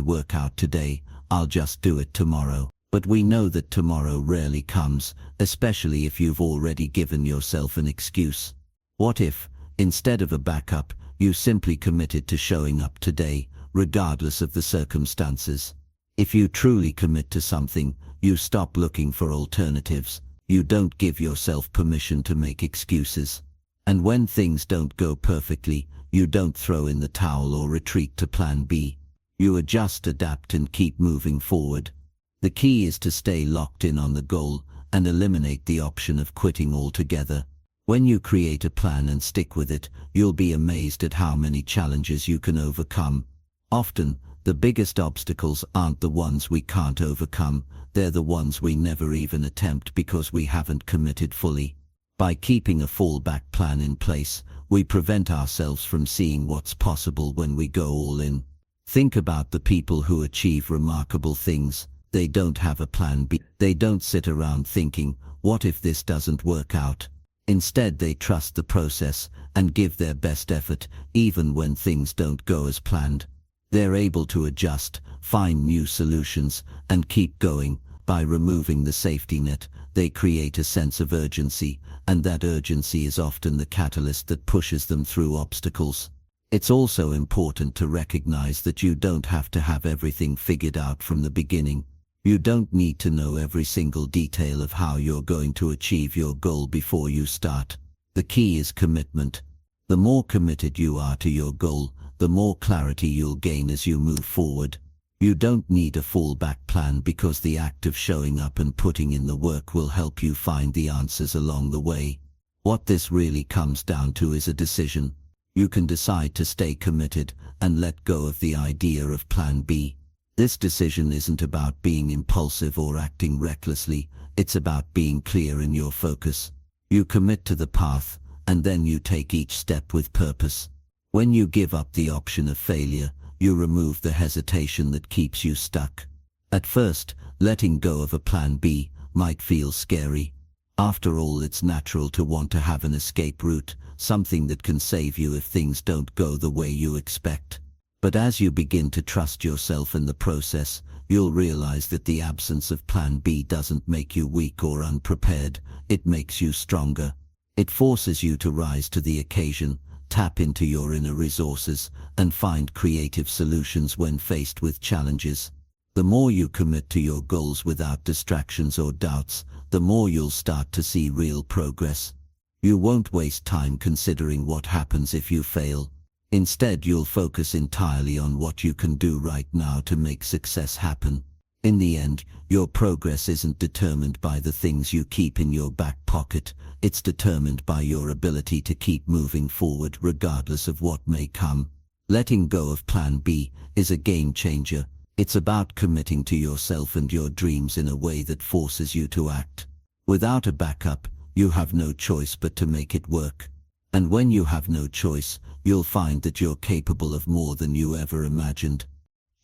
S1: workout today, I'll just do it tomorrow. But we know that tomorrow rarely comes, especially if you've already given yourself an excuse. What if, instead of a backup, you simply committed to showing up today, regardless of the circumstances? If you truly commit to something, you stop looking for alternatives. You don't give yourself permission to make excuses. And when things don't go perfectly, you don't throw in the towel or retreat to plan B. You adjust, adapt, and keep moving forward. The key is to stay locked in on the goal and eliminate the option of quitting altogether. When you create a plan and stick with it, you'll be amazed at how many challenges you can overcome. Often, the biggest obstacles aren't the ones we can't overcome, they're the ones we never even attempt because we haven't committed fully. By keeping a fallback plan in place, we prevent ourselves from seeing what's possible when we go all in. Think about the people who achieve remarkable things. They don't have a plan B. They don't sit around thinking, what if this doesn't work out? Instead, they trust the process and give their best effort, even when things don't go as planned. They're able to adjust, find new solutions, and keep going. By removing the safety net, they create a sense of urgency, and that urgency is often the catalyst that pushes them through obstacles. It's also important to recognize that you don't have to have everything figured out from the beginning. You don't need to know every single detail of how you're going to achieve your goal before you start. The key is commitment. The more committed you are to your goal, the more clarity you'll gain as you move forward. You don't need a fallback plan because the act of showing up and putting in the work will help you find the answers along the way. What this really comes down to is a decision. You can decide to stay committed and let go of the idea of plan B. This decision isn't about being impulsive or acting recklessly, it's about being clear in your focus. You commit to the path, and then you take each step with purpose. When you give up the option of failure, you remove the hesitation that keeps you stuck. At first, letting go of a plan B might feel scary. After all, it's natural to want to have an escape route, something that can save you if things don't go the way you expect. But as you begin to trust yourself in the process, you'll realize that the absence of plan B doesn't make you weak or unprepared, it makes you stronger. It forces you to rise to the occasion, tap into your inner resources, and find creative solutions when faced with challenges. The more you commit to your goals without distractions or doubts, the more you'll start to see real progress. You won't waste time considering what happens if you fail. Instead, you'll focus entirely on what you can do right now to make success happen. In the end, your progress isn't determined by the things you keep in your back pocket, it's determined by your ability to keep moving forward regardless of what may come. Letting go of plan B is a game changer. It's about committing to yourself and your dreams in a way that forces you to act. Without a backup, you have no choice but to make it work. And when you have no choice, you'll find that you're capable of more than you ever imagined.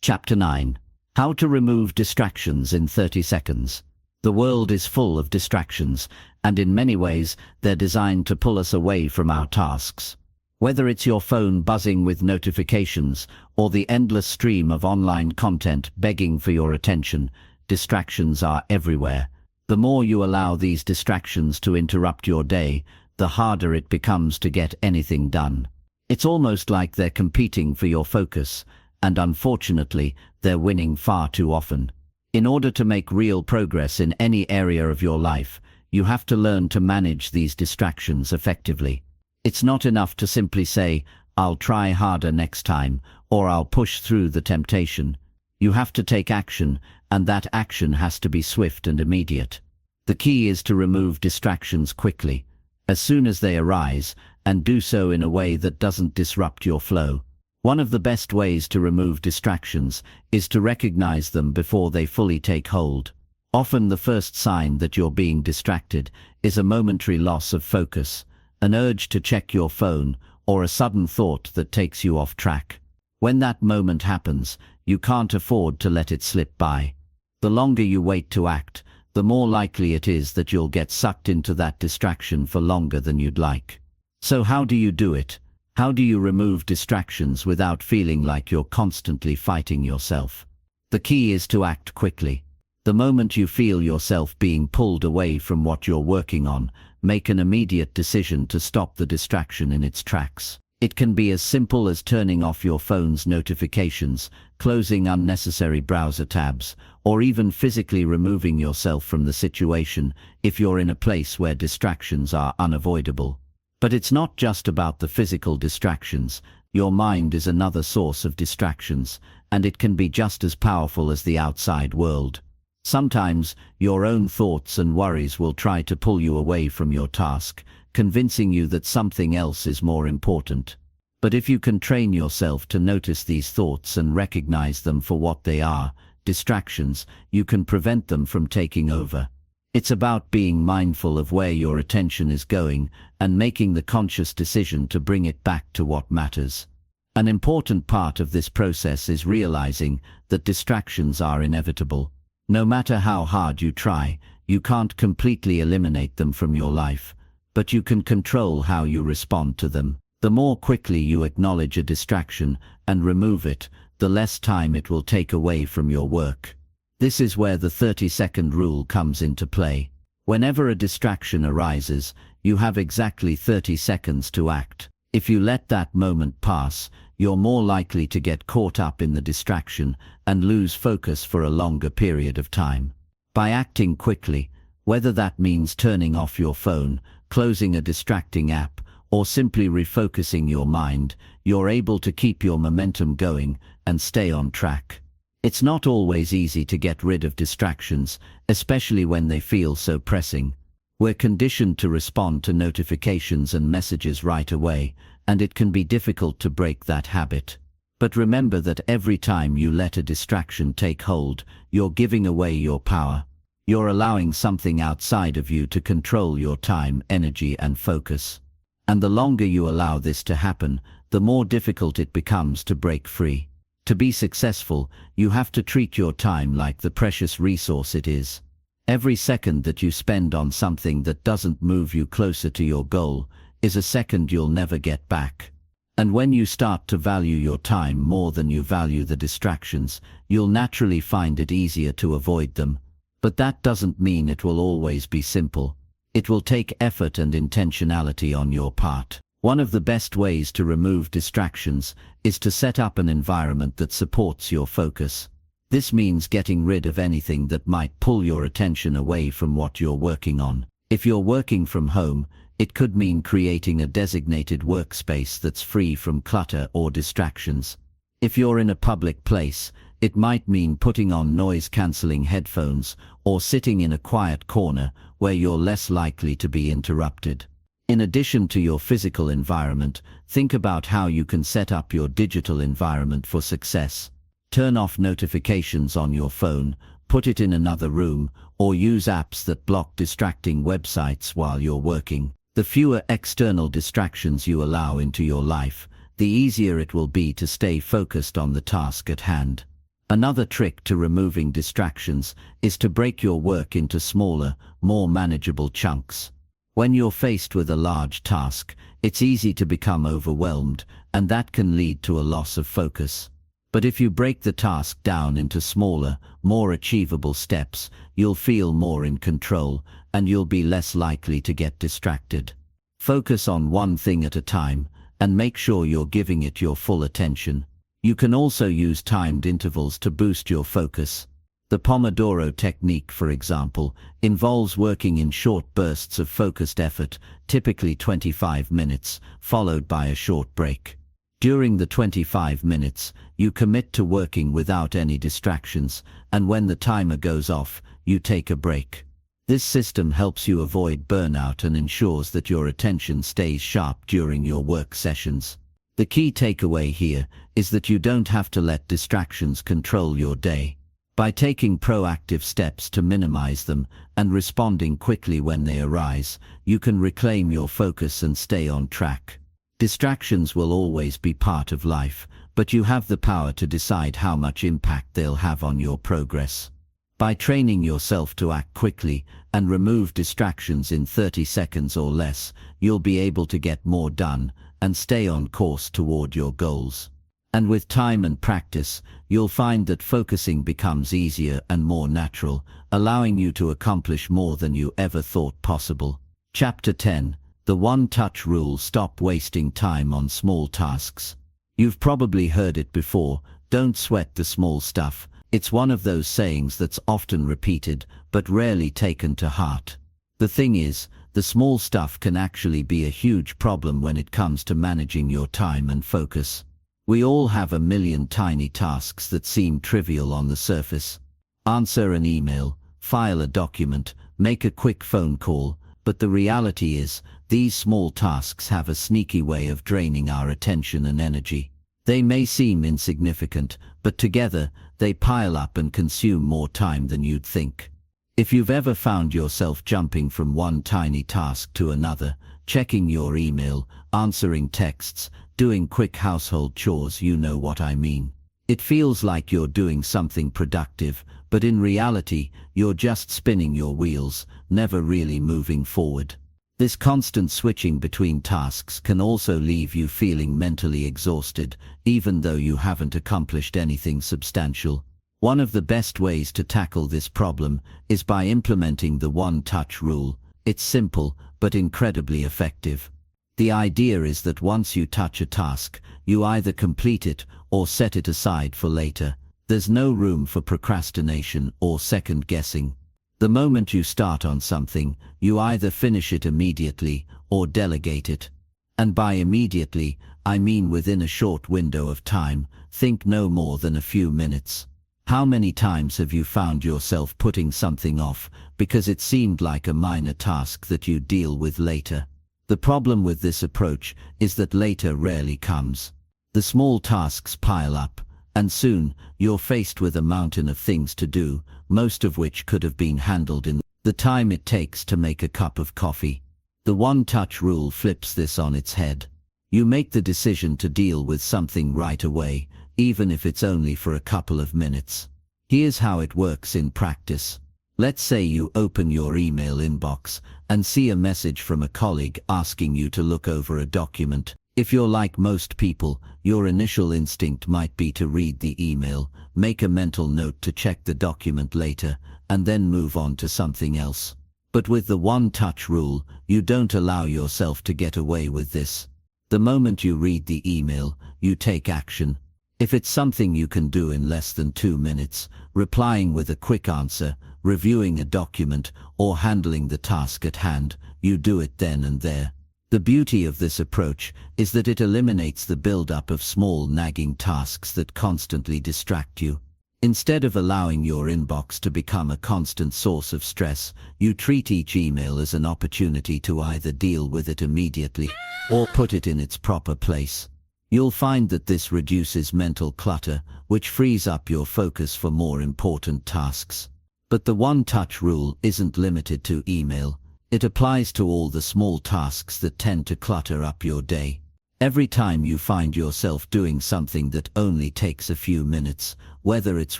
S2: Chapter 9. How to remove distractions in 30 seconds. The world is full of distractions, and in many ways, they're designed to pull us away from our tasks. Whether it's your phone buzzing with notifications or the endless stream of online content begging for your attention, distractions are everywhere. The more you allow these distractions to interrupt your day, the harder it becomes to get anything done. It's almost like they're competing for your focus, and unfortunately, they're winning far too often. In order to make real progress in any area of your life, you have to learn to manage these distractions effectively. It's not enough to simply say, I'll try harder next time, or I'll push through the temptation. You have to take action, and that action has to be swift and immediate. The key is to remove distractions quickly, as soon as they arise, and do so in a way that doesn't disrupt your flow. One of the best ways to remove distractions is to recognize them before they fully take hold. Often the first sign that you're being distracted is a momentary loss of focus, an urge to check your phone, or a sudden thought that takes you off track. When that moment happens, you can't afford to let it slip by. The longer you wait to act, the more likely it is that you'll get sucked into that distraction for longer than you'd like. So how do you do it? How do you remove distractions without feeling like you're constantly fighting yourself? The key is to act quickly. The moment you feel yourself being pulled away from what you're working on, make an immediate decision to stop the distraction in its tracks. It can be as simple as turning off your phone's notifications, closing unnecessary browser tabs, or even physically removing yourself from the situation if you're in a place where distractions are unavoidable. But it's not just about the physical distractions. Your mind is another source of distractions, and it can be just as powerful as the outside world. Sometimes, your own thoughts and worries will try to pull you away from your task, convincing you that something else is more important. But if you can train yourself to notice these thoughts and recognize them for what they are, distractions, you can prevent them from taking over. It's about being mindful of where your attention is going and making the conscious decision to bring it back to what matters. An important part of this process is realizing that distractions are inevitable. No matter how hard you try, you can't completely eliminate them from your life, but you can control how you respond to them. The more quickly you acknowledge a distraction and remove it, the less time it will take away from your work. This is where the 30-second rule comes into play. Whenever a distraction arises, you have exactly 30 seconds to act. If you let that moment pass, you're more likely to get caught up in the distraction and lose focus for a longer period of time. By acting quickly, whether that means turning off your phone, closing a distracting app, or simply refocusing your mind, you're able to keep your momentum going and stay on track. It's not always easy to get rid of distractions, especially when they feel so pressing. We're conditioned to respond to notifications and messages right away, and it can be difficult to break that habit. But remember that every time you let a distraction take hold, you're giving away your power. You're allowing something outside of you to control your time, energy, and focus. And the longer you allow this to happen, the more difficult it becomes to break free. To be successful, you have to treat your time like the precious resource it is. Every second that you spend on something that doesn't move you closer to your goal is a second you'll never get back. And when you start to value your time more than you value the distractions, you'll naturally find it easier to avoid them. But that doesn't mean it will always be simple. It will take effort and intentionality on your part. One of the best ways to remove distractions is to set up an environment that supports your focus. This means getting rid of anything that might pull your attention away from what you're working on. If you're working from home, it could mean creating a designated workspace that's free from clutter or distractions. If you're in a public place, it might mean putting on noise-canceling headphones or sitting in a quiet corner where you're less likely to be interrupted. In addition to your physical environment, think about how you can set up your digital environment for success. Turn off notifications on your phone, put it in another room, or use apps that block distracting websites while you're working. The fewer external distractions you allow into your life, the easier it will be to stay focused on the task at hand. Another trick to removing distractions is to break your work into smaller, more manageable chunks. When you're faced with a large task, it's easy to become overwhelmed, and that can lead to a loss of focus. But if you break the task down into smaller, more achievable steps, you'll feel more in control, and you'll be less likely to get distracted. Focus on one thing at a time, and make sure you're giving it your full attention. You can also use timed intervals to boost your focus. The Pomodoro technique, for example, involves working in short bursts of focused effort, typically 25 minutes, followed by a short break. During the 25 minutes, you commit to working without any distractions, and when the timer goes off, you take a break.
S1: This system helps you avoid burnout and ensures that your attention stays sharp during your work sessions. The key takeaway here is that you don't have to let distractions control your day. By taking proactive steps to minimize them and responding quickly when they arise, you can reclaim your focus and stay on track. Distractions will always be part of life, but you have the power to decide how much impact they'll have on your progress. By training yourself to act quickly and remove distractions in 30 seconds or less, you'll be able to get more done and stay on course toward your goals. And with time and practice, you'll find that focusing becomes easier and more natural, allowing you to accomplish more than you ever thought possible. Chapter 10. The One-Touch Rule. Stop wasting time on small tasks. You've probably heard it before, don't sweat the small stuff. It's one of those sayings that's often repeated, but rarely taken to heart. The thing is, the small stuff can actually be a huge problem when it comes to managing your time and focus. We all have a million tiny tasks that seem trivial on the surface. Answer an email, file a document, make a quick phone call, but the reality is, these small tasks have a sneaky way of draining our attention and energy. They may seem insignificant, but together, they pile up and consume more time than you'd think. If you've ever found yourself jumping from one tiny task to another, checking your email, answering texts, doing quick household chores, you know what I mean. It feels like you're doing something productive, but in reality, you're just spinning your wheels, never really moving forward. This constant switching between tasks can also leave you feeling mentally exhausted, even though you haven't accomplished anything substantial. One of the best ways to tackle this problem is by implementing the one-touch rule. It's simple, but incredibly effective. The idea is that once you touch a task, you either complete it or set it aside for later. There's no room for procrastination or second-guessing. The moment you start on something, you either finish it immediately or delegate it. And by immediately, I mean within a short window of time. Think no more than a few minutes. How many times have you found yourself putting something off because it seemed like a minor task that you'd deal with later? The problem with this approach is that later rarely comes. The small tasks pile up, and soon, you're faced with a mountain of things to do, most of which could have been handled in the time it takes to make a cup of coffee. The one-touch rule flips this on its head. You make the decision to deal with something right away, even if it's only for a couple of minutes. Here's how it works in practice. Let's say you open your email inbox and see a message from a colleague asking you to look over a document. If you're like most people, your initial instinct might be to read the email, make a mental note to check the document later, and then move on to something else. But with the one-touch rule, you don't allow yourself to get away with this. The moment you read the email, you take action. If it's something you can do in less than 2 minutes, replying with a quick answer, reviewing a document, or handling the task at hand, you do it then and there. The beauty of this approach is that it eliminates the build-up of small nagging tasks that constantly distract you. Instead of allowing your inbox to become a constant source of stress, you treat each email as an opportunity to either deal with it immediately or put it in its proper place. You'll find that this reduces mental clutter, which frees up your focus for more important tasks. But the one-touch rule isn't limited to email. It applies to all the small tasks that tend to clutter up your day. Every time you find yourself doing something that only takes a few minutes, whether it's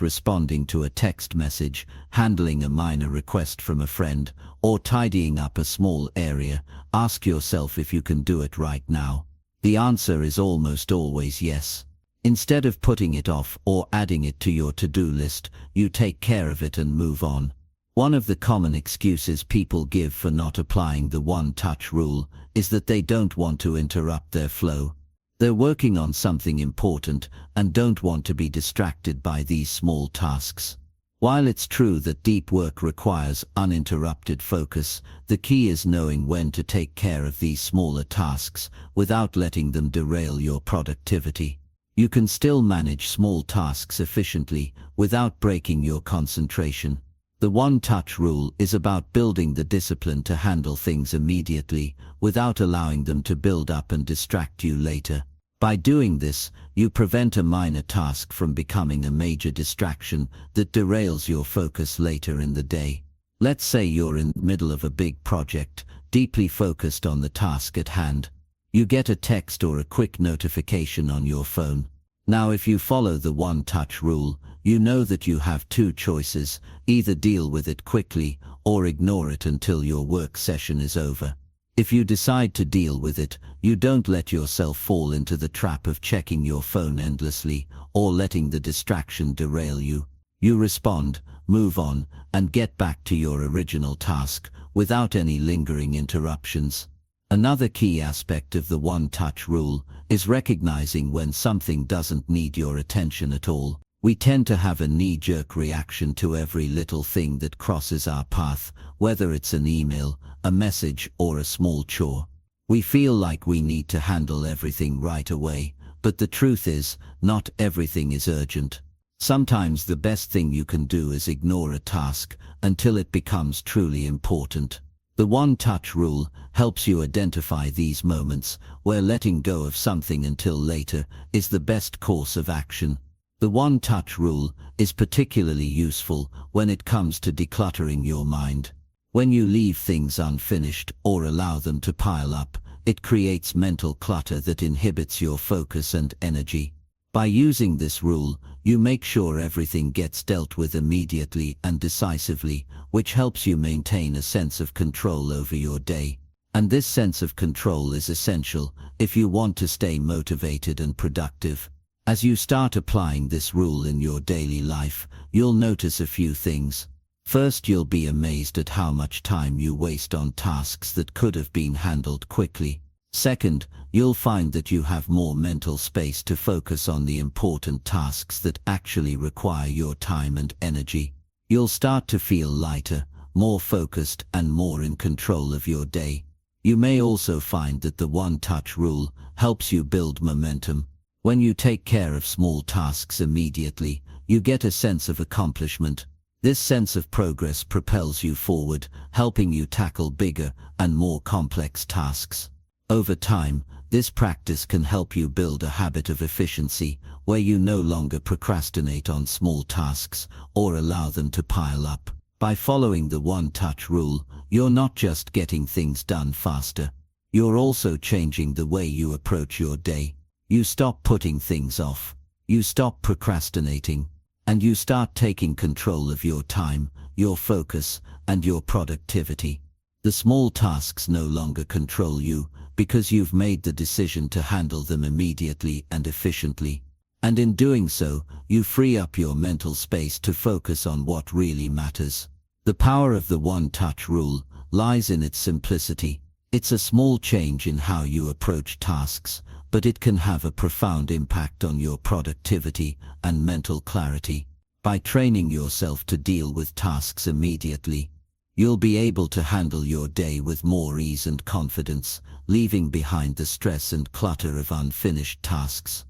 S1: responding to a text message, handling a minor request from a friend, or tidying up a small area, ask yourself if you can do it right now. The answer is almost always yes. Instead of putting it off or adding it to your to-do list, you take care of it and move on. One of the common excuses people give for not applying the one-touch rule is that they don't want to interrupt their flow. They're working on something important and don't want to be distracted by these small tasks. While it's true that deep work requires uninterrupted focus, the key is knowing when to take care of these smaller tasks without letting them derail your productivity. You can still manage small tasks efficiently without breaking your concentration. The The one-touch rule is about building the discipline to handle things immediately without allowing them to build up and distract you later. By doing this, you prevent a minor task from becoming a major distraction that derails your focus later in the day. Let's say you're in the middle of a big project, deeply focused on the task at hand. You get a text or a quick notification on your phone. Now, if you follow the one-touch rule, you know that you have two choices: either deal with it quickly or ignore it until your work session is over. If you decide to deal with it, you don't let yourself fall into the trap of checking your phone endlessly or letting the distraction derail you. You respond, move on, and get back to your original task without any lingering interruptions. Another key aspect of the one-touch rule is recognizing when something doesn't need your attention at all. We tend to have a knee-jerk reaction to every little thing that crosses our path, whether it's an email, a message, or a small chore. We feel like we need to handle everything right away, but the truth is, not everything is urgent. Sometimes the best thing you can do is ignore a task until it becomes truly important. The one-touch rule helps you identify these moments where letting go of something until later is the best course of action. The one-touch rule is particularly useful when it comes to decluttering your mind. When you leave things unfinished or allow them to pile up, it creates mental clutter that inhibits your focus and energy. By using this rule, you make sure everything gets dealt with immediately and decisively, which helps you maintain a sense of control over your day. And this sense of control is essential if you want to stay motivated and productive. As you start applying this rule in your daily life, you'll notice a few things. First, you'll be amazed at how much time you waste on tasks that could have been handled quickly. Second, you'll find that you have more mental space to focus on the important tasks that actually require your time and energy. You'll start to feel lighter, more focused, and more in control of your day. You may also find that the one-touch rule helps you build momentum. When you take care of small tasks immediately, you get a sense of accomplishment. This sense of progress propels you forward, helping you tackle bigger and more complex tasks. Over time, this practice can help you build a habit of efficiency where you no longer procrastinate on small tasks or allow them to pile up. By following the one-touch rule, you're not just getting things done faster. You're also changing the way you approach your day. You stop putting things off. You stop procrastinating. And you start taking control of your time, your focus, and your productivity. The small tasks no longer control you because you've made the decision to handle them immediately and efficiently. And in doing so, you free up your mental space to focus on what really matters. The power of the one-touch rule lies in its simplicity. It's a small change in how you approach tasks, but it can have a profound impact on your productivity and mental clarity. By training yourself to deal with tasks immediately, you'll be able to handle your day with more ease and confidence, leaving behind the stress and clutter of unfinished tasks.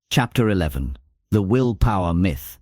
S2: Chapter 11. The Willpower Myth.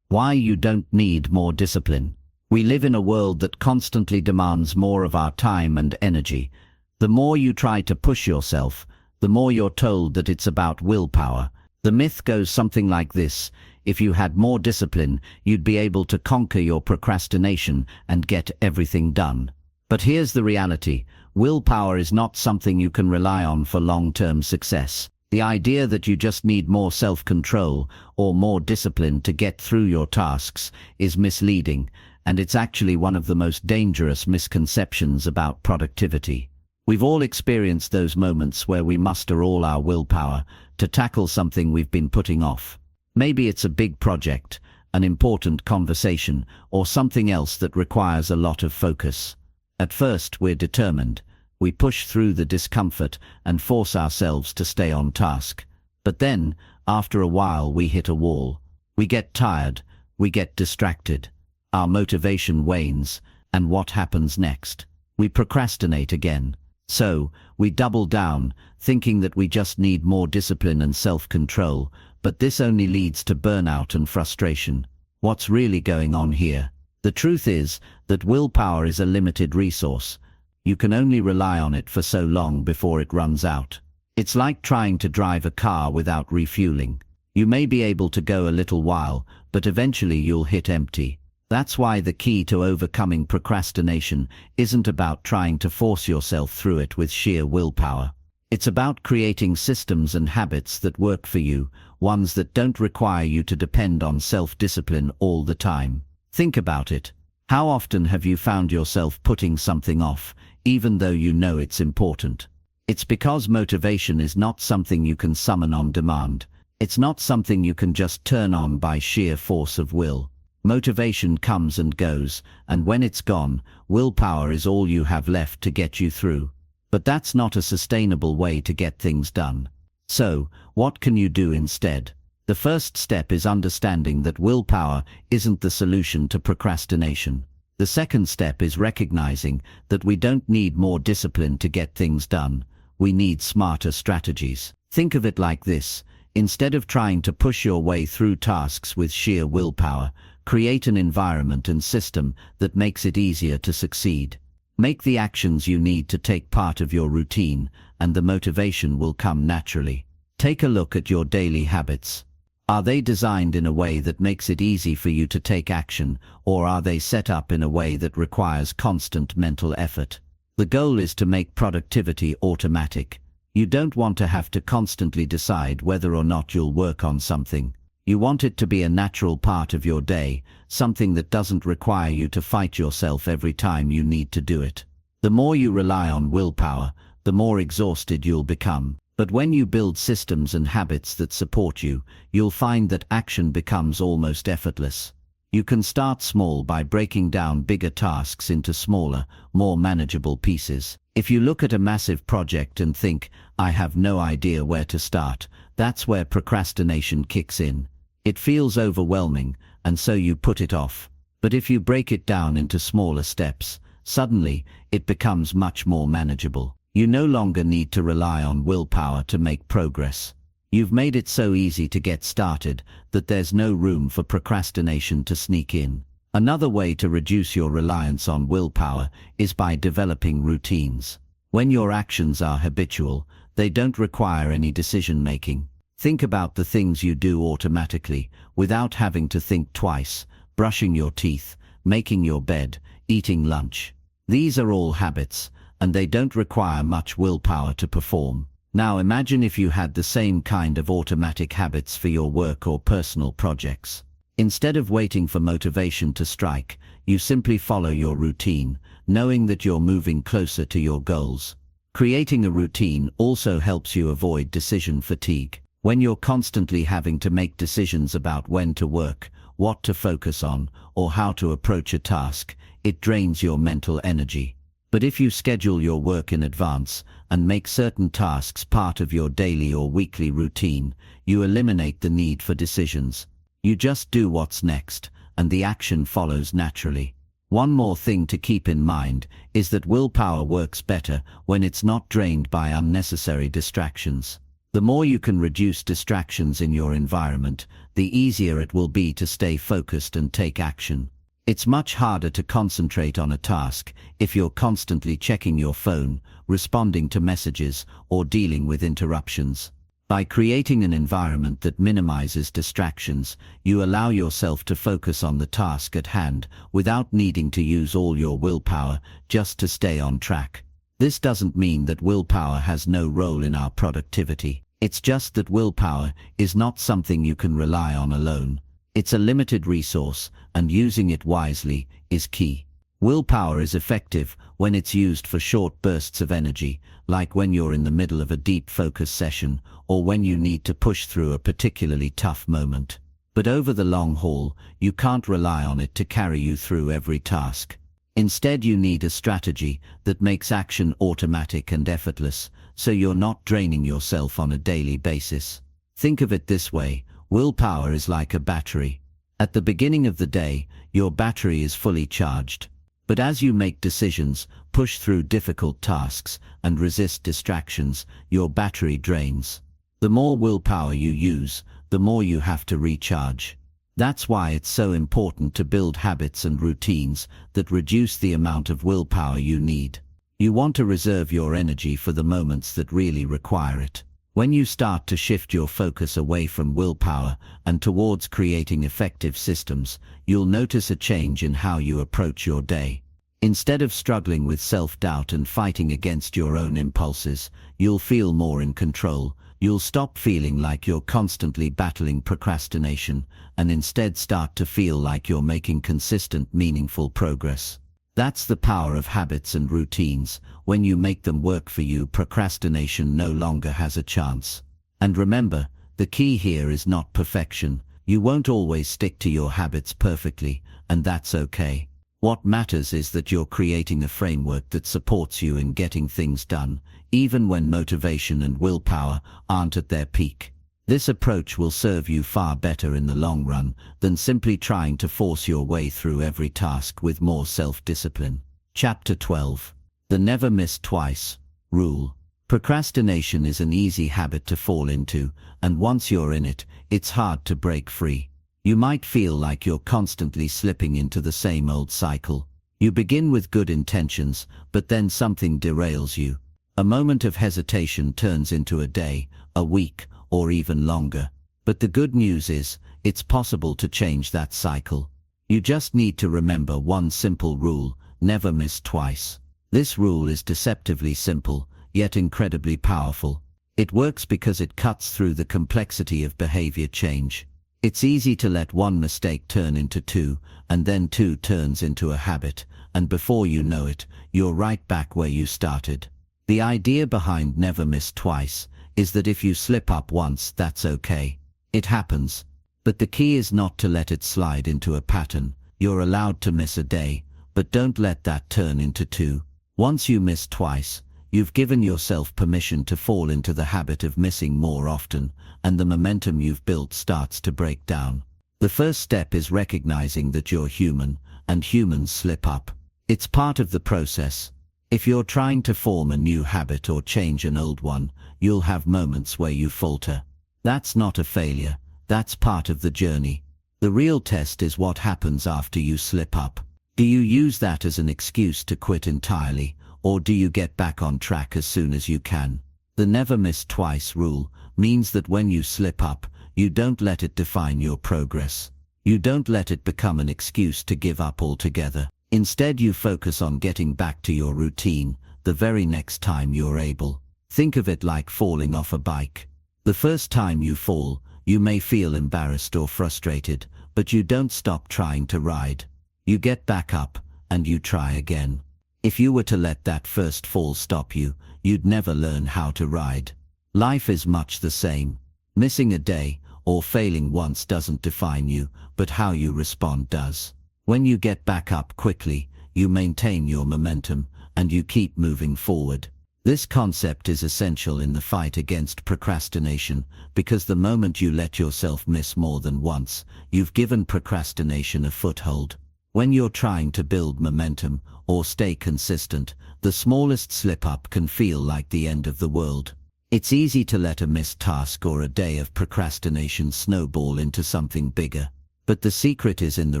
S2: Why you don't need more discipline. We live in a world that constantly demands more of our time and energy. The more you try to push yourself, the more you're told that it's about willpower. The myth goes something like this: if you had more discipline, you'd be able to conquer your procrastination and get everything done. But here's the reality: willpower is not something you can rely on for long-term success. The idea that you just need more self-control or more discipline to get through your tasks is misleading, and it's actually one of the most dangerous misconceptions about productivity. We've all experienced those moments where we muster all our willpower to tackle something we've been putting off. Maybe it's a big project, an important conversation, or something else that requires a lot of focus. At first, we're determined. We push through the discomfort and force ourselves to stay on task. But then, after a while, we hit a wall. We get tired, we get distracted. Our motivation wanes, and what happens next? We procrastinate again. So, we double down, thinking that we just need more discipline and self-control, but this only leads to burnout and frustration. What's really going on here? The truth is that willpower is a limited resource. You can only rely on it for so long before it runs out. It's like trying to drive a car without refueling. You may be able to go a little while, but eventually you'll hit empty. That's why the key to overcoming procrastination isn't about trying to force yourself through it with sheer willpower. It's about creating systems and habits that work for you, ones that don't require you to depend on self-discipline all the time. Think about it. How often have you found yourself putting something off, even though you know it's important? It's because motivation is not something you can summon on demand. It's not something you can just turn on by sheer force of will. Motivation comes and goes, and when it's gone, willpower is all you have left to get you through. But that's not a sustainable way to get things done. So, what can you do instead? The first step is understanding that willpower isn't the solution to procrastination. The second step is recognizing that we don't need more discipline to get things done. We need smarter strategies. Think of it like this. Instead of trying to push your way through tasks with sheer willpower, create an environment and system that makes it easier to succeed. Make the actions you need to take part of your routine, and the motivation will come naturally. Take a look at your daily habits. Are they designed in a way that makes it easy for you to take action, or are they set up in a way that requires constant mental effort? The goal is to make productivity automatic. You don't want to have to constantly decide whether or not you'll work on something. You want it to be a natural part of your day, something that doesn't require you to fight yourself every time you need to do it. The more you rely on willpower, the more exhausted you'll become. But when you build systems and habits that support you, you'll find that action becomes almost effortless. You can start small by breaking down bigger tasks into smaller, more manageable pieces. If you look at a massive project and think, "I have no idea where to start," that's where procrastination kicks in. It feels overwhelming, and so you put it off. But if you break it down into smaller steps, suddenly it becomes much more manageable. You no longer need to rely on willpower to make progress. You've made it so easy to get started that there's no room for procrastination to sneak in. Another way to reduce your reliance on willpower is by developing routines. When your actions are habitual, they don't require any decision-making. Think about the things you do automatically, without having to think twice: brushing your teeth, making your bed, eating lunch. These are all habits, and they don't require much willpower to perform. Now imagine if you had the same kind of automatic habits for your work or personal projects. Instead of waiting for motivation to strike, you simply follow your routine, knowing that you're moving closer to your goals. Creating a routine also helps you avoid decision fatigue. When you're constantly having to make decisions about when to work, what to focus on, or how to approach a task, it drains your mental energy. But if you schedule your work in advance and make certain tasks part of your daily or weekly routine, you eliminate the need for decisions. You just do what's next, and the action follows naturally. One more thing to keep in mind is that willpower works better when it's not drained by unnecessary distractions. The more you can reduce distractions in your environment, the easier it will be to stay focused and take action. It's much harder to concentrate on a task if you're constantly checking your phone, responding to messages, or dealing with interruptions. By creating an environment that minimizes distractions, you allow yourself to focus on the task at hand without needing to use all your willpower just to stay on track. This doesn't mean that willpower has no role in our productivity. It's just that willpower is not something you can rely on alone. It's a limited resource, and using it wisely is key. Willpower is effective when it's used for short bursts of energy, like when you're in the middle of a deep focus session, or when you need to push through a particularly tough moment. But over the long haul, you can't rely on it to carry you through every task. Instead, you need a strategy that makes action automatic and effortless, so you're not draining yourself on a daily basis. Think of it this way: willpower is like a battery. At the beginning of the day, your battery is fully charged. But as you make decisions, push through difficult tasks, and resist distractions, your battery drains. The more willpower you use, the more you have to recharge.
S1: That's why it's so important to build habits and routines that reduce the amount of willpower you need. You want to reserve your energy for the moments that really require it. When you start to shift your focus away from willpower and towards creating effective systems, you'll notice a change in how you approach your day. Instead of struggling with self-doubt and fighting against your own impulses, you'll feel more in control. You'll stop feeling like you're constantly battling procrastination and instead start to feel like you're making consistent, meaningful progress. That's the power of habits and routines. When you make them work for you, procrastination no longer has a chance. And remember, the key here is not perfection. You won't always stick to your habits perfectly, and that's okay. What matters is that you're creating a framework that supports you in getting things done, even when motivation and willpower aren't at their peak. This approach will serve you far better in the long run than simply trying to force your way through every task with more self-discipline. Chapter 12. The Never Miss Twice Rule. Procrastination is an easy habit to fall into, and once you're in it, it's hard to break free. You might feel like you're constantly slipping into the same old cycle. You begin with good intentions, but then something derails you. A moment of hesitation turns into a day, a week, or even longer. But the good news is, it's possible to change that cycle. You just need to remember one simple rule: never miss twice. This rule is deceptively simple, yet incredibly powerful. It works because it cuts through the complexity of behavior change. It's easy to let one mistake turn into two, and then two turns into a habit, and before you know it, you're right back where you started. The idea behind never miss twice is that if you slip up once, that's okay. It happens. But the key is not to let it slide into a pattern. You're allowed to miss a day, but don't let that turn into two. Once you miss twice, you've given yourself permission to fall into the habit of missing more often, and the momentum you've built starts to break down. The first step is recognizing that you're human, and humans slip up. It's part of the process. If you're trying to form a new habit or change an old one, you'll have moments where you falter. That's not a failure. That's part of the journey. The real test is what happens after you slip up. Do you use that as an excuse to quit entirely, or do you get back on track as soon as you can? The never miss twice rule means that when you slip up, you don't let it define your progress. You don't let it become an excuse to give up altogether. Instead, you focus on getting back to your routine the very next time you're able. Think of it like falling off a bike. The first time you fall, you may feel embarrassed or frustrated, but you don't stop trying to ride. You get back up, and you try again. If you were to let that first fall stop you, you'd never learn how to ride. Life is much the same. Missing a day or failing once doesn't define you, but how you respond does. When you get back up quickly, you maintain your momentum, and you keep moving forward. This concept is essential in the fight against procrastination, because the moment you let yourself miss more than once, you've given procrastination a foothold. When you're trying to build momentum or stay consistent, the smallest slip-up can feel like the end of the world. It's easy to let a missed task or a day of procrastination snowball into something bigger. But the secret is in the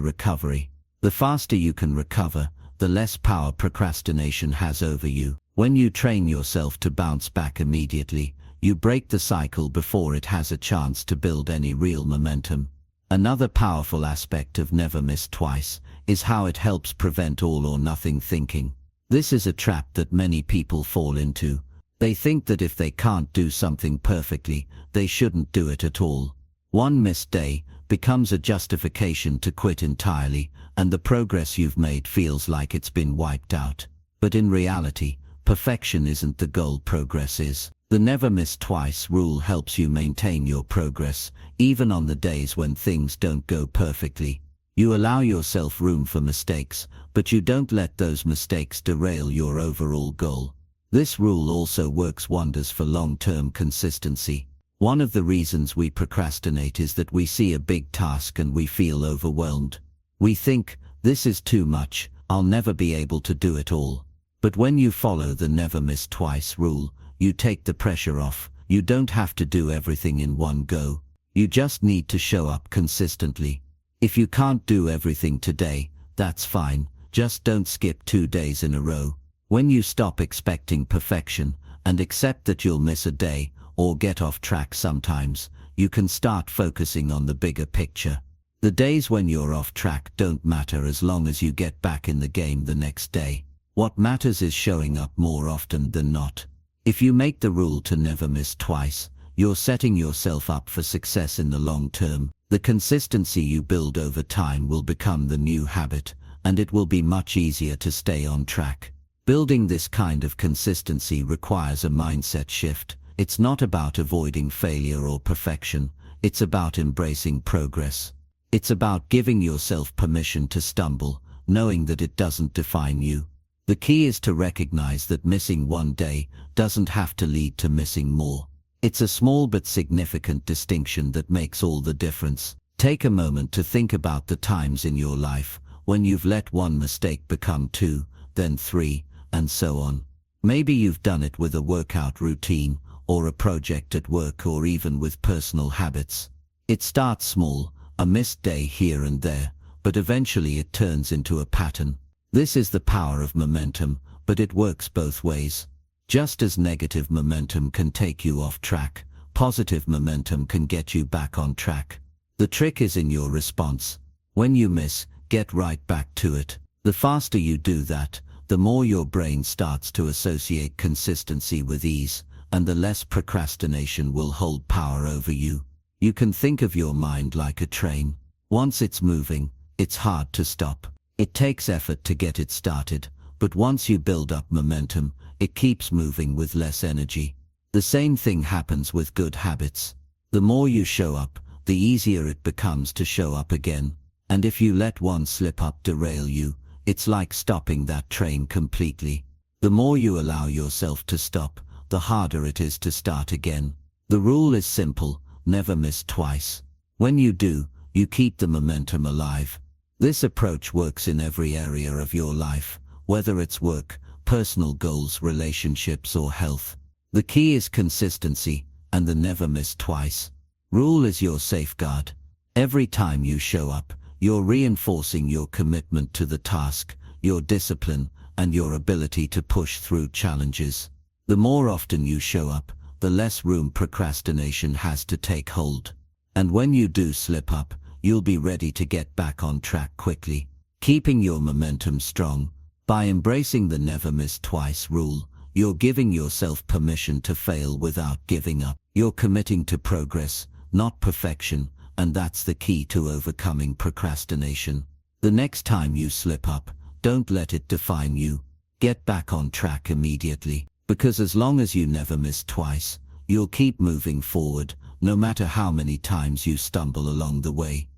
S1: recovery. The faster you can recover, the less power procrastination has over you. When you train yourself to bounce back immediately, you break the cycle before it has a chance to build any real momentum. Another powerful aspect of never miss twice is how it helps prevent all or nothing thinking. This is a trap that many people fall into. They think that if they can't do something perfectly, they shouldn't do it at all. One missed day becomes a justification to quit entirely, and the progress you've made feels like it's been wiped out. But in reality, perfection isn't the goal, progress is. The never miss twice rule helps you maintain your progress, even on the days when things don't go perfectly. You allow yourself room for mistakes, but you don't let those mistakes derail your overall goal. This rule also works wonders for long-term consistency. One of the reasons we procrastinate is that we see a big task and we feel overwhelmed. We think, this is too much, I'll never be able to do it all. But when you follow the never miss twice rule, you take the pressure off. You don't have to do everything in one go. You just need to show up consistently. If you can't do everything today, that's fine. Just don't skip 2 days in a row. When you stop expecting perfection and accept that you'll miss a day or get off track sometimes, you can start focusing on the bigger picture. The days when you're off track don't matter as long as you get back in the game the next day. What matters is showing up more often than not. If you make the rule to never miss twice, you're setting yourself up for success in the long term. The consistency you build over time will become the new habit, and it will be much easier to stay on track. Building this kind of consistency requires a mindset shift. It's not about avoiding failure or perfection. It's about embracing progress. It's about giving yourself permission to stumble, knowing that it doesn't define you. The key is to recognize that missing one day doesn't have to lead to missing more. It's a small but significant distinction that makes all the difference. Take a moment to think about the times in your life when you've let one mistake become 2, then 3, and so on. Maybe you've done it with a workout routine, or a project at work, or even with personal habits. It starts small, a missed day here and there, but eventually it turns into a pattern. This is the power of momentum, but it works both ways. Just as negative momentum can take you off track, positive momentum can get you back on track. The trick is in your response. When you miss, get right back to it. The faster you do that, the more your brain starts to associate consistency with ease, and the less procrastination will hold power over you. You can think of your mind like a train. Once it's moving, it's hard to stop. It takes effort to get it started, but once you build up momentum, it keeps moving with less energy. The same thing happens with good habits. The more you show up, the easier it becomes to show up again. And if you let one slip-up derail you, it's like stopping that train completely. The more you allow yourself to stop, the harder it is to start again. The rule is simple: never miss twice. When you do, you keep the momentum alive. This approach works in every area of your life, whether it's work, personal goals, relationships, or health. The key is consistency, and the never miss twice rule is your safeguard. Every time you show up, you're reinforcing your commitment to the task, your discipline, and your ability to push through challenges. The more often you show up, the less room procrastination has to take hold. And when you do slip up, you'll be ready to get back on track quickly. Keeping your momentum strong. By embracing the never miss twice rule, you're giving yourself permission to fail without giving up. You're committing to progress, not perfection, and that's the key to overcoming procrastination. The next time you slip up, don't let it define you. Get back on track immediately, because as long as you never miss twice, you'll keep moving forward, no matter how many times you stumble along the way.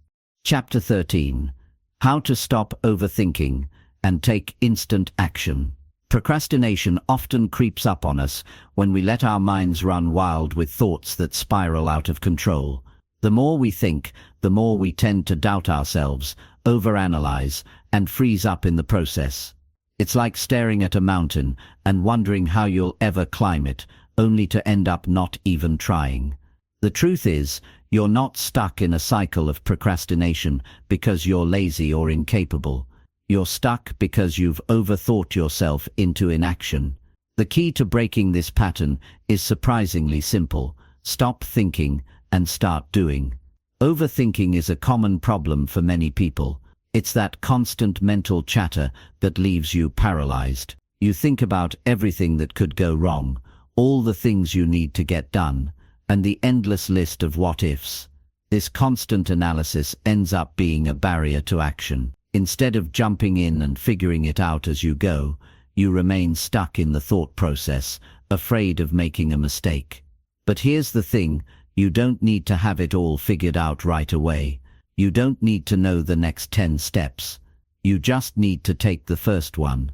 S2: Chapter 13. How to Stop Overthinking and Take Instant Action. Procrastination often creeps up on us when we let our minds run wild with thoughts that spiral out of control. The more we think, the more we tend to doubt ourselves, overanalyze, and freeze up in the process. It's like staring at a mountain and wondering how you'll ever climb it, only to end up not even trying. The truth is, you're not stuck in a cycle of procrastination because you're lazy or incapable. You're stuck because you've overthought yourself into inaction. The key to breaking this pattern is surprisingly simple: stop thinking and start doing. Overthinking is a common problem for many people. It's that constant mental chatter that leaves you paralyzed. You think about everything that could go wrong, all the things you need to get done, and the endless list of what-ifs. This constant analysis ends up being a barrier to action. Instead of jumping in and figuring it out as you go, you remain stuck in the thought process, afraid of making a mistake. But here's the thing: you don't need to have it all figured out right away. You don't need to know the next 10 steps. You just need to take the first one.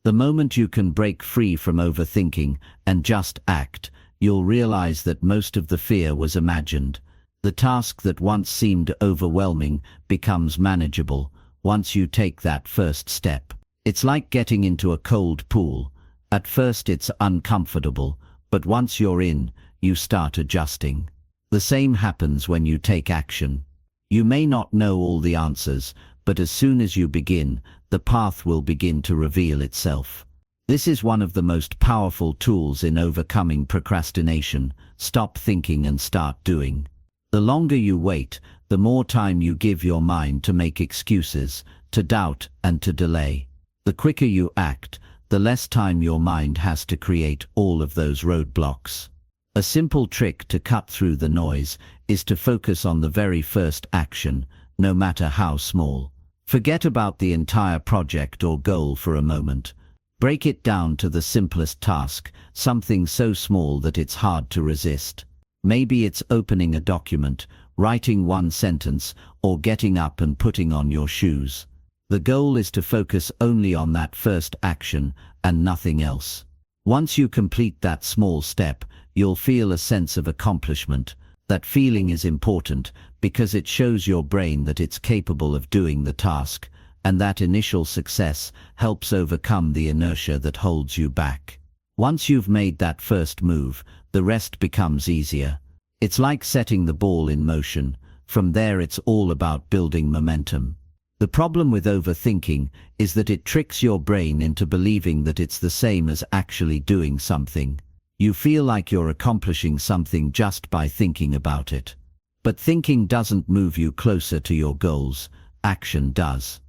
S2: The moment you can break free from overthinking and just act, you'll realize that most of the fear was imagined. The task that once seemed overwhelming becomes manageable once you take that first step. It's like getting into a cold pool. At first it's uncomfortable, but once you're in, you start adjusting. The same happens when you take action. You may not know all the answers, but as soon as you begin, the path will begin to reveal itself. This is one of the most powerful tools in overcoming procrastination. Stop thinking and start doing. The longer you wait, the more time you give your mind to make excuses, to doubt, and to delay. The quicker you act, the less time your mind has to create all of those roadblocks. A simple trick to cut through the noise is to focus on the very first action, no matter how small. Forget about the entire project or goal for a moment. Break it down to the simplest task, something so small that it's hard to resist. Maybe it's opening a document, writing one sentence, or getting up and putting on your shoes. The goal is to focus only on that first action and nothing else. Once you complete that small step, you'll feel a sense of accomplishment. That feeling is important because it shows your brain that it's capable of doing the task, and that initial success helps overcome the inertia that holds you back. Once you've made that first move, the rest becomes easier. It's like setting the ball in motion. From there it's all about building momentum. The problem with overthinking is that it tricks your brain into believing that it's the same as actually doing something. You feel like you're accomplishing something just by thinking about it. But thinking doesn't move you closer to your goals. Action does.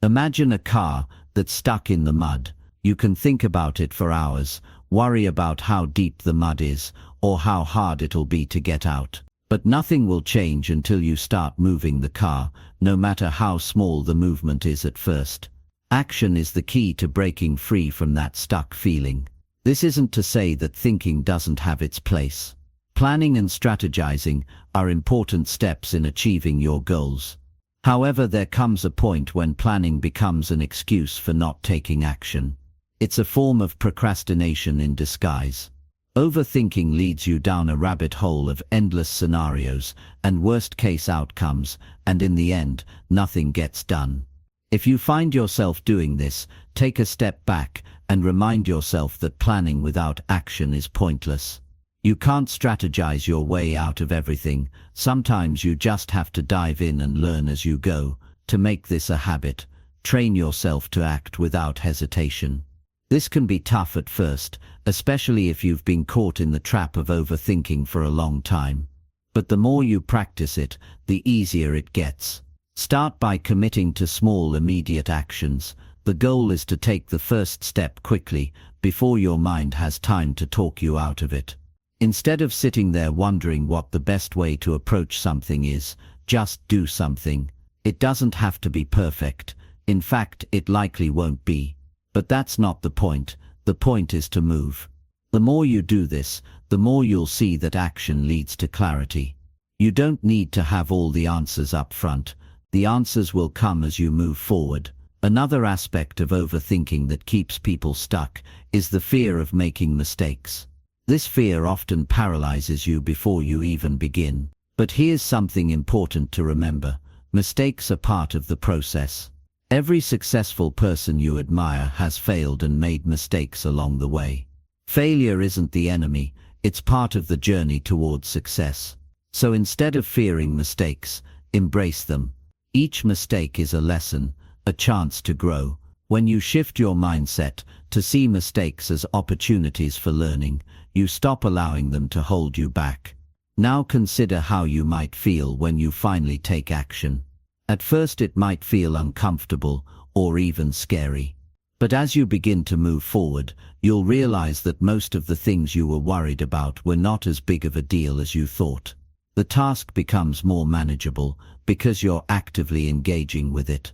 S2: Imagine a car that's stuck in the mud. You can think about it for hours, worry about how deep the mud is, or how hard it'll be to get out. But nothing will change until you start moving the car, no matter how small the movement is at first. Action is the key to breaking free from that stuck feeling. This isn't to say that thinking doesn't have its place. Planning and strategizing are important steps in achieving your goals. However, there comes a point when planning becomes an excuse for not taking action. It's a form of procrastination in disguise. Overthinking leads you down a rabbit hole of endless scenarios and worst-case outcomes, and in the end, nothing gets done. If you find yourself doing this, take a step back and remind yourself that planning without action is pointless. You can't strategize your way out of everything. Sometimes you just have to dive in and learn as you go. To make this a habit, train yourself to act without hesitation. This can be tough at first, especially if you've been caught in the trap of overthinking for a long time. But the more you practice it, the easier it gets. Start by committing to small, immediate actions. The goal is to take the first step quickly, before your mind has time to talk you out of it. Instead of sitting there wondering what the best way to approach something is, just do something. It doesn't have to be perfect. In fact, it likely won't be. But that's not the point. The point is to move. The more you do this, the more you'll see that action leads to clarity. You don't need to have all the answers up front. The answers will come as you move forward. Another aspect of overthinking that keeps people stuck is the fear of making mistakes. This fear often paralyzes you before you even begin. But here's something important to remember. Mistakes are part of the process. Every successful person you admire has failed and made mistakes along the way. Failure isn't the enemy, it's part of the journey towards success. So instead of fearing mistakes, embrace them. Each mistake is a lesson, a chance to grow. When you shift your mindset to see mistakes as opportunities for learning, you stop allowing them to hold you back. Now consider how you might feel when you finally take action. At first it might feel uncomfortable or even scary. But as you begin to move forward, you'll realize that most of the things you were worried about were not as big of a deal as you thought. The task becomes more manageable because you're actively engaging with it.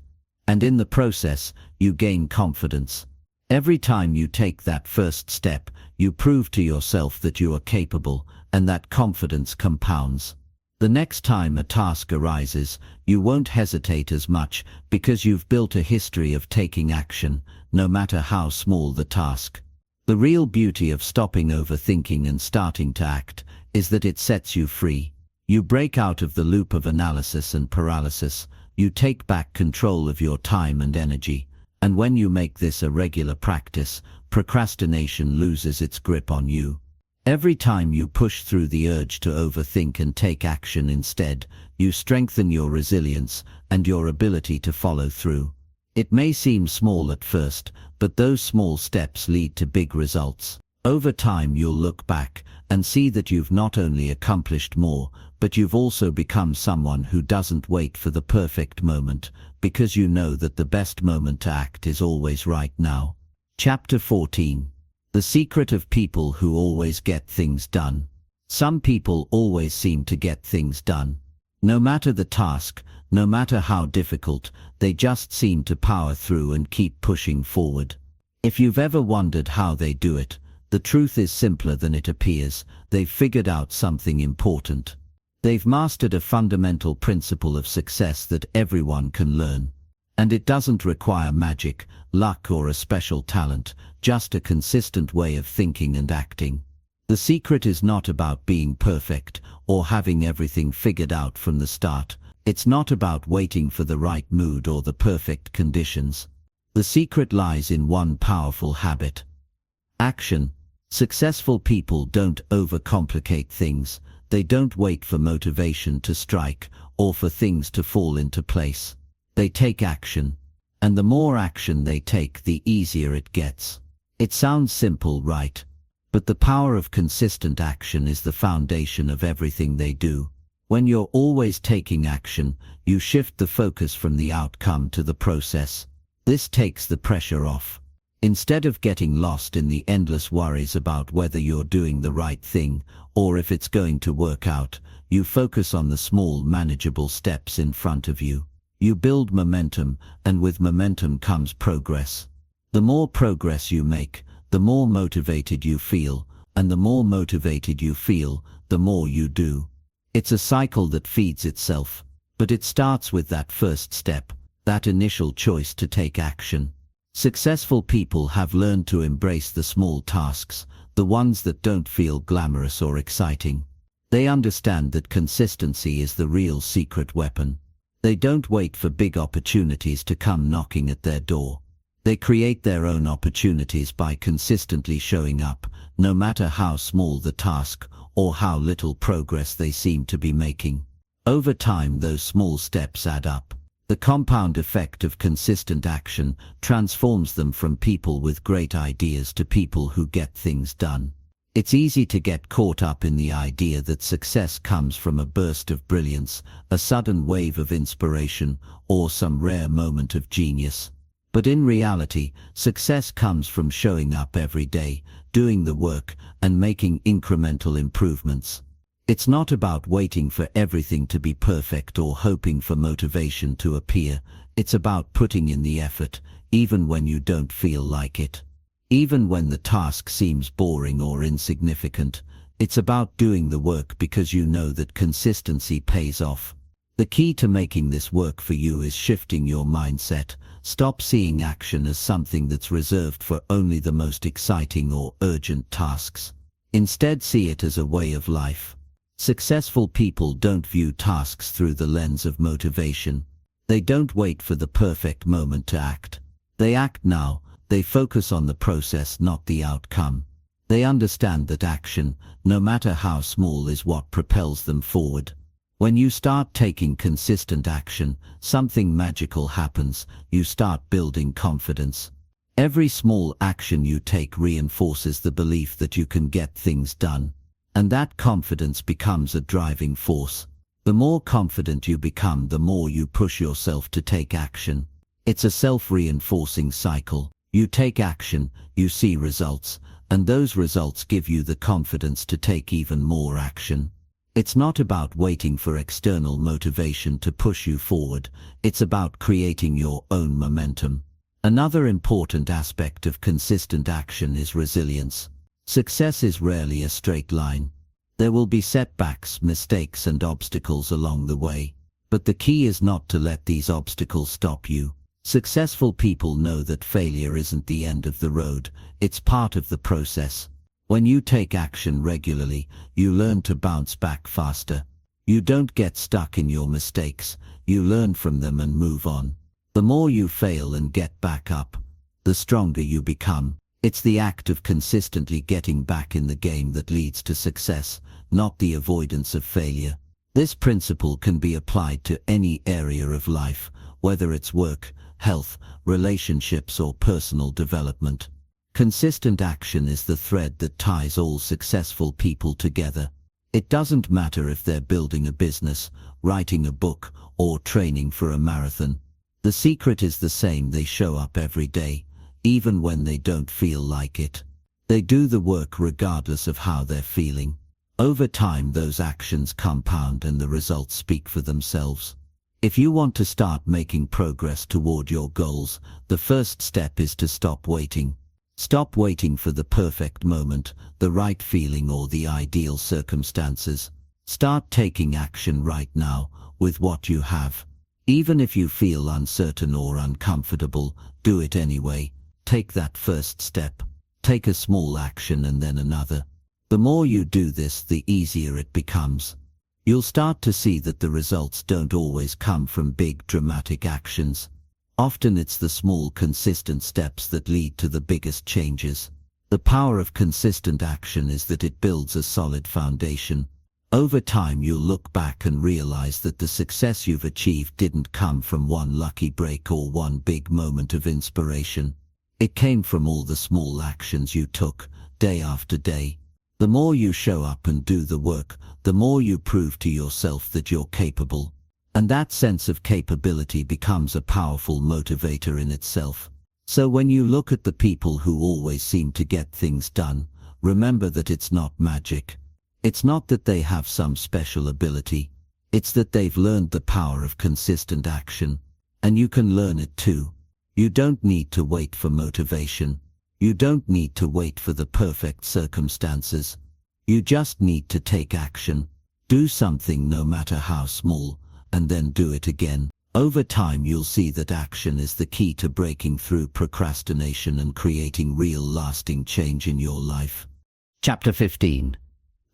S2: And in the process, you gain confidence. Every time you take that first step, you prove to yourself that you are capable, and that confidence compounds. The next time a task arises, you won't hesitate as much because you've built a history of taking action, no matter how small the task. The real beauty of stopping overthinking and starting to act is that it sets you free. You break out of the loop of analysis and paralysis. You take back control of your time and energy. And when you make this a regular practice, procrastination loses its grip on you. Every time you push through the urge to overthink and take action instead, you strengthen your resilience and your ability to follow through. It may seem small at first, but those small steps lead to big results. Over time you'll look back and see that you've not only accomplished more, but you've also become someone who doesn't wait for the perfect moment, because you know that the best moment to act is always right now. Chapter 14. The secret of people who always get things done. Some people always seem to get things done. No matter the task, no matter how difficult, they just seem to power through and keep pushing forward. If you've ever wondered how they do it, the truth is simpler than it appears. They've figured out something important. They've mastered a fundamental principle of success that everyone can learn. And it doesn't require magic, luck, or a special talent, just a consistent way of thinking and acting. The secret is not about being perfect or having everything figured out from the start. It's not about waiting for the right mood or the perfect conditions. The secret lies in one powerful habit: action. Successful people don't overcomplicate things. They don't wait for motivation to strike or for things to fall into place. They take action. And the more action they take, the easier it gets. It sounds simple, right? But the power of consistent action is the foundation of everything they do. When you're always taking action, you shift the focus from the outcome to the process. This takes the pressure off. Instead of getting lost in the endless worries about whether you're doing the right thing or if it's going to work out, you focus on the small, manageable steps in front of you. You build momentum, and with momentum comes progress. The more progress you make, the more motivated you feel, and the more motivated you feel, the more you do. It's a cycle that feeds itself, but it starts with that first step, that initial choice to take action. Successful people have learned to embrace the small tasks, the ones that don't feel glamorous or exciting. They understand that consistency is the real secret weapon. They don't wait for big opportunities to come knocking at their door. They create their own opportunities by consistently showing up, no matter how small the task or how little progress they seem to be making. Over time, those small steps add up. The compound effect of consistent action transforms them from people with great ideas to people who get things done. It's easy to get caught up in the idea that success comes from a burst of brilliance, a sudden wave of inspiration, or some rare moment of genius. But in reality, success comes from showing up every day, doing the work, and making incremental improvements. It's not about waiting for everything to be perfect or hoping for motivation to appear. It's about putting in the effort, even when you don't feel like it. Even when the task seems boring or insignificant, it's about doing the work because you know that consistency pays off. The key to making this work for you is shifting your mindset. Stop seeing action as something that's reserved for only the most exciting or urgent tasks. Instead, see it as a way of life. Successful people don't view tasks through the lens of motivation. They don't wait for the perfect moment to act. They act now. They focus on the process, not the outcome. They understand that action, no matter how small, is what propels them forward. When you start taking consistent action, something magical happens. You start building confidence. Every small action you take reinforces the belief that you can get things done. And that confidence becomes a driving force. The more confident you become, the more you push yourself to take action. It's a self-reinforcing cycle. You take action, you see results, and those results give you the confidence to take even more action. It's not about waiting for external motivation to push you forward. It's about creating your own momentum. Another important aspect of consistent action is resilience. Success is rarely a straight line. There will be setbacks, mistakes, and obstacles along the way. But the key is not to let these obstacles stop you. Successful people know that failure isn't the end of the road, it's part of the process. When you take action regularly, you learn to bounce back faster. You don't get stuck in your mistakes, you learn from them and move on. The more you fail and get back up, the stronger you become.
S1: It's the act of consistently getting back in the game that leads to success, not the avoidance of failure. This principle can be applied to any area of life, whether it's work, health, relationships, or personal development. Consistent action is the thread that ties all successful people together. It doesn't matter if they're building a business, writing a book, or training for a marathon. The secret is the same: they show up every day, even when they don't feel like it. They do the work regardless of how they're feeling. Over time, those actions compound and the results speak for themselves. If you want to start making progress toward your goals, the first step is to stop waiting. Stop waiting for the perfect moment, the right feeling, or the ideal circumstances. Start taking action right now, with what you have. Even if you feel uncertain or uncomfortable, do it anyway. Take that first step. Take a small action and then another. The more you do this, the easier it becomes. You'll start to see that the results don't always come from big dramatic actions. Often it's the small consistent steps that lead to the biggest changes. The power of consistent action is that it builds a solid foundation. Over time, you'll look back and realize that the success you've achieved didn't come from one lucky break or one big moment of inspiration. It came from all the small actions you took, day after day. The more you show up and do the work, the more you prove to yourself that you're capable. And that sense of capability becomes a powerful motivator in itself. So when you look at the people who always seem to get things done, remember that it's not magic. It's not that they have some special ability. It's that they've learned the power of consistent action. And you can learn it too. You don't need to wait for motivation. You don't need to wait for the perfect circumstances. You just need to take action. Do something, no matter how small, and then do it again. Over time, you'll see that action is the key to breaking through procrastination and creating real lasting change in your life.
S2: Chapter 15.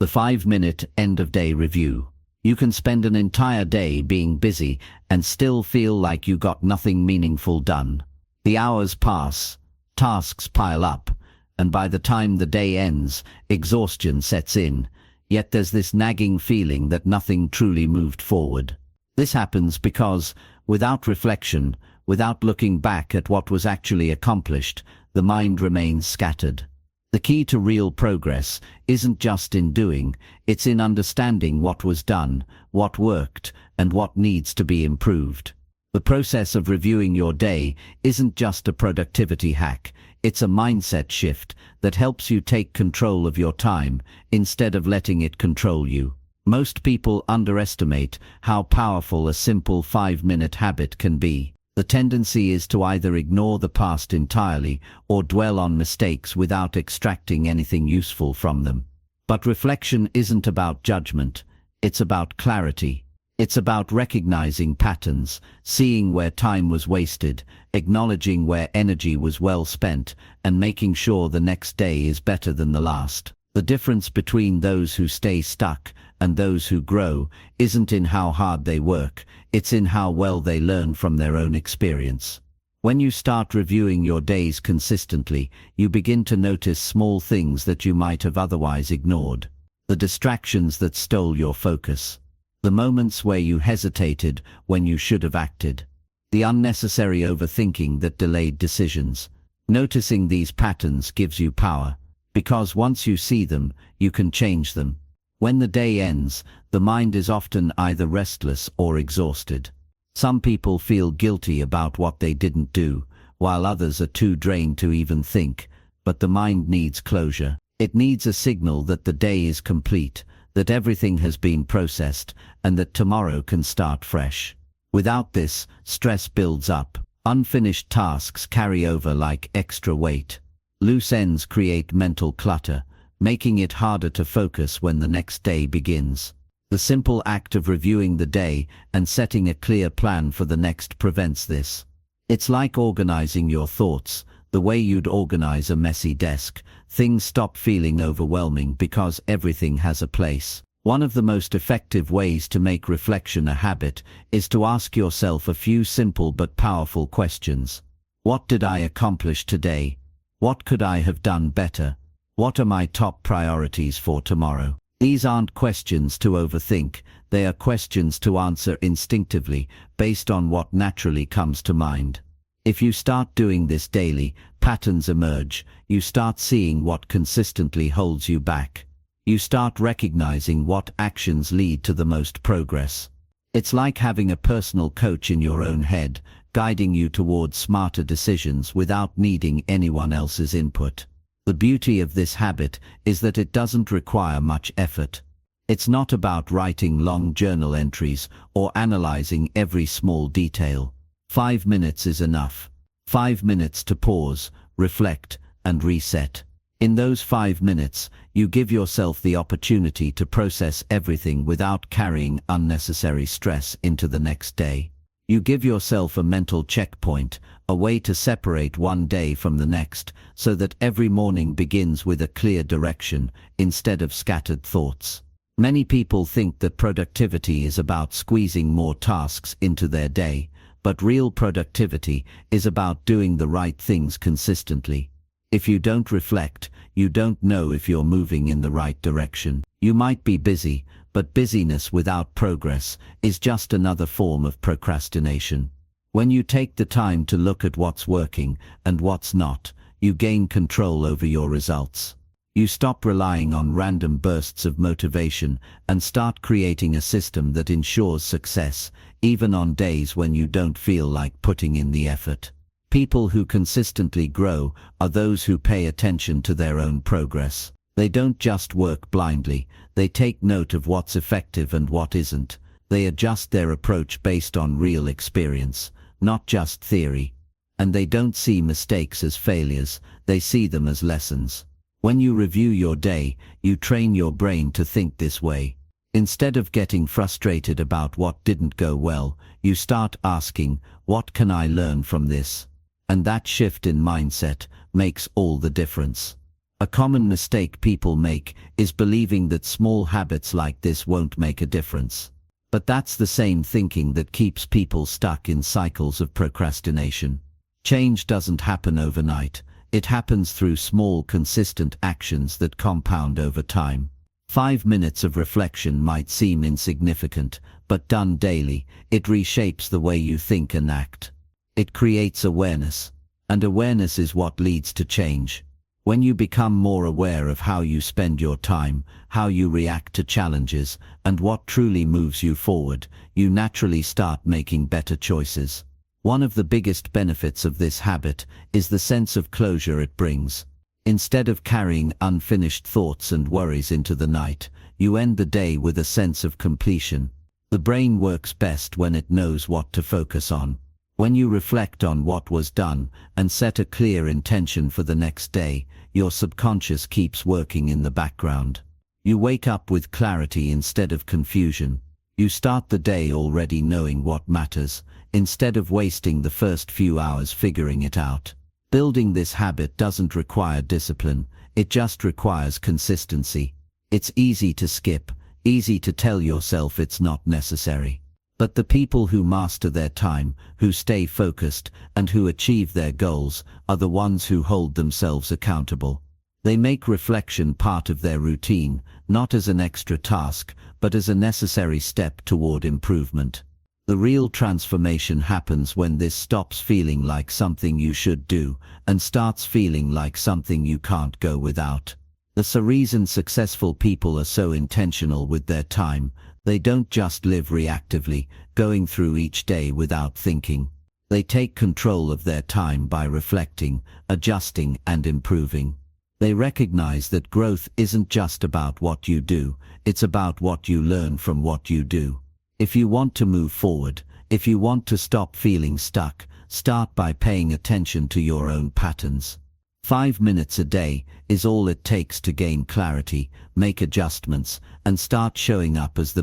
S2: The 5-minute end-of-day review. You can spend an entire day being busy and still feel like you got nothing meaningful done. The hours pass, tasks pile up, and by the time the day ends, exhaustion sets in. Yet there's this nagging feeling that nothing truly moved forward. This happens because, without reflection, without looking back at what was actually accomplished, the mind remains scattered. The key to real progress isn't just in doing, it's in understanding what was done, what worked, and what needs to be improved. The process of reviewing your day isn't just a productivity hack, it's a mindset shift that helps you take control of your time instead of letting it control you. Most people underestimate how powerful a simple 5-minute habit can be. The tendency is to either ignore the past entirely or dwell on mistakes without extracting anything useful from them. But reflection isn't about judgment, it's about clarity. It's about recognizing patterns, seeing where time was wasted, acknowledging where energy was well spent, and making sure the next day is better than the last. The difference between those who stay stuck and those who grow isn't in how hard they work, it's in how well they learn from their own experience. When you start reviewing your days consistently, you begin to notice small things that you might have otherwise ignored. The distractions that stole your focus. The moments where you hesitated when you should have acted. The unnecessary overthinking that delayed decisions. Noticing these patterns gives you power, because once you see them, you can change them. When the day ends, the mind is often either restless or exhausted. Some people feel guilty about what they didn't do, while others are too drained to even think, but the mind needs closure. It needs a signal that the day is complete, that everything has been processed, and that tomorrow can start fresh. Without this, stress builds up. Unfinished tasks carry over like extra weight. Loose ends create mental clutter, making it harder to focus when the next day begins. The simple act of reviewing the day and setting a clear plan for the next prevents this. It's like organizing your thoughts, the way you'd organize a messy desk. Things stop feeling overwhelming because everything has a place. One of the most effective ways to make reflection a habit is to ask yourself a few simple but powerful questions. What did I accomplish today?
S1: What could I have done better? What are my top priorities for tomorrow? These aren't questions to overthink, they are questions to answer instinctively, based on what naturally comes to mind. If you start doing this daily, patterns emerge. You start seeing what consistently holds you back. You start recognizing what actions lead to the most progress. It's like having a personal coach in your own head, guiding you towards smarter decisions without needing anyone else's input. The beauty of this habit is that it doesn't require much effort. It's not about writing long journal entries or analyzing every small detail. 5 minutes is enough. 5 minutes to pause, reflect, and reset. In those 5 minutes, you give yourself the opportunity to process everything without carrying unnecessary stress into the next day. You give yourself a mental checkpoint, a way to separate one day from the next, so that every morning begins with a clear direction, instead of scattered thoughts. Many people think that productivity is about squeezing more tasks into their day, but real productivity is about doing the right things consistently. If you don't reflect, you don't know if you're moving in the right direction. You might be busy, but busyness without progress is just another form of procrastination. When you take the time to look at what's working and what's not, you gain control over your results. You stop relying on random bursts of motivation and start creating a system that ensures success, even on days when you don't feel like putting in the effort. People who consistently grow are those who pay attention to their own progress. They don't just work blindly, they take note of what's effective and what isn't. They adjust their approach based on real experience, not just theory. And they don't see mistakes as failures, they see them as lessons. When you review your day, you train your brain to think this way. Instead of getting frustrated about what didn't go well, you start asking, what can I learn from this? And that shift in mindset makes all the difference. A common mistake people make is believing that small habits like this won't make a difference. But that's the same thinking that keeps people stuck in cycles of procrastination. Change doesn't happen overnight. It happens through small, consistent actions that compound over time. 5 minutes of reflection might seem insignificant, but done daily, it reshapes the way you think and act. It creates awareness, and awareness is what leads to change. When you become more aware of how you spend your time, how you react to challenges, and what truly moves you forward, you naturally start making better choices. One of the biggest benefits of this habit is the sense of closure it brings. Instead of carrying unfinished thoughts and worries into the night, you end the day with a sense of completion. The brain works best when it knows what to focus on. When you reflect on what was done and set a clear intention for the next day, your subconscious keeps working in the background. You wake up with clarity instead of confusion. You start the day already knowing what matters, instead of wasting the first few hours figuring it out. Building this habit doesn't require discipline, it just requires consistency. It's easy to skip, easy to tell yourself it's not necessary. But the people who master their time, who stay focused, and who achieve their goals are the ones who hold themselves accountable. They make reflection part of their routine, not as an extra task, but as a necessary step toward improvement. The real transformation happens when this stops feeling like something you should do, and starts feeling like something you can't go without. That's the reason successful people are so intentional with their time. They don't just live reactively, going through each day without thinking. They take control of their time by reflecting, adjusting, and improving. They recognize that growth isn't just about what you do, it's about what you learn from what you do. If you want to move forward, if you want to stop feeling stuck, start by paying attention to your own patterns. 5 minutes a day is all it takes to gain clarity, make adjustments, and start showing up as the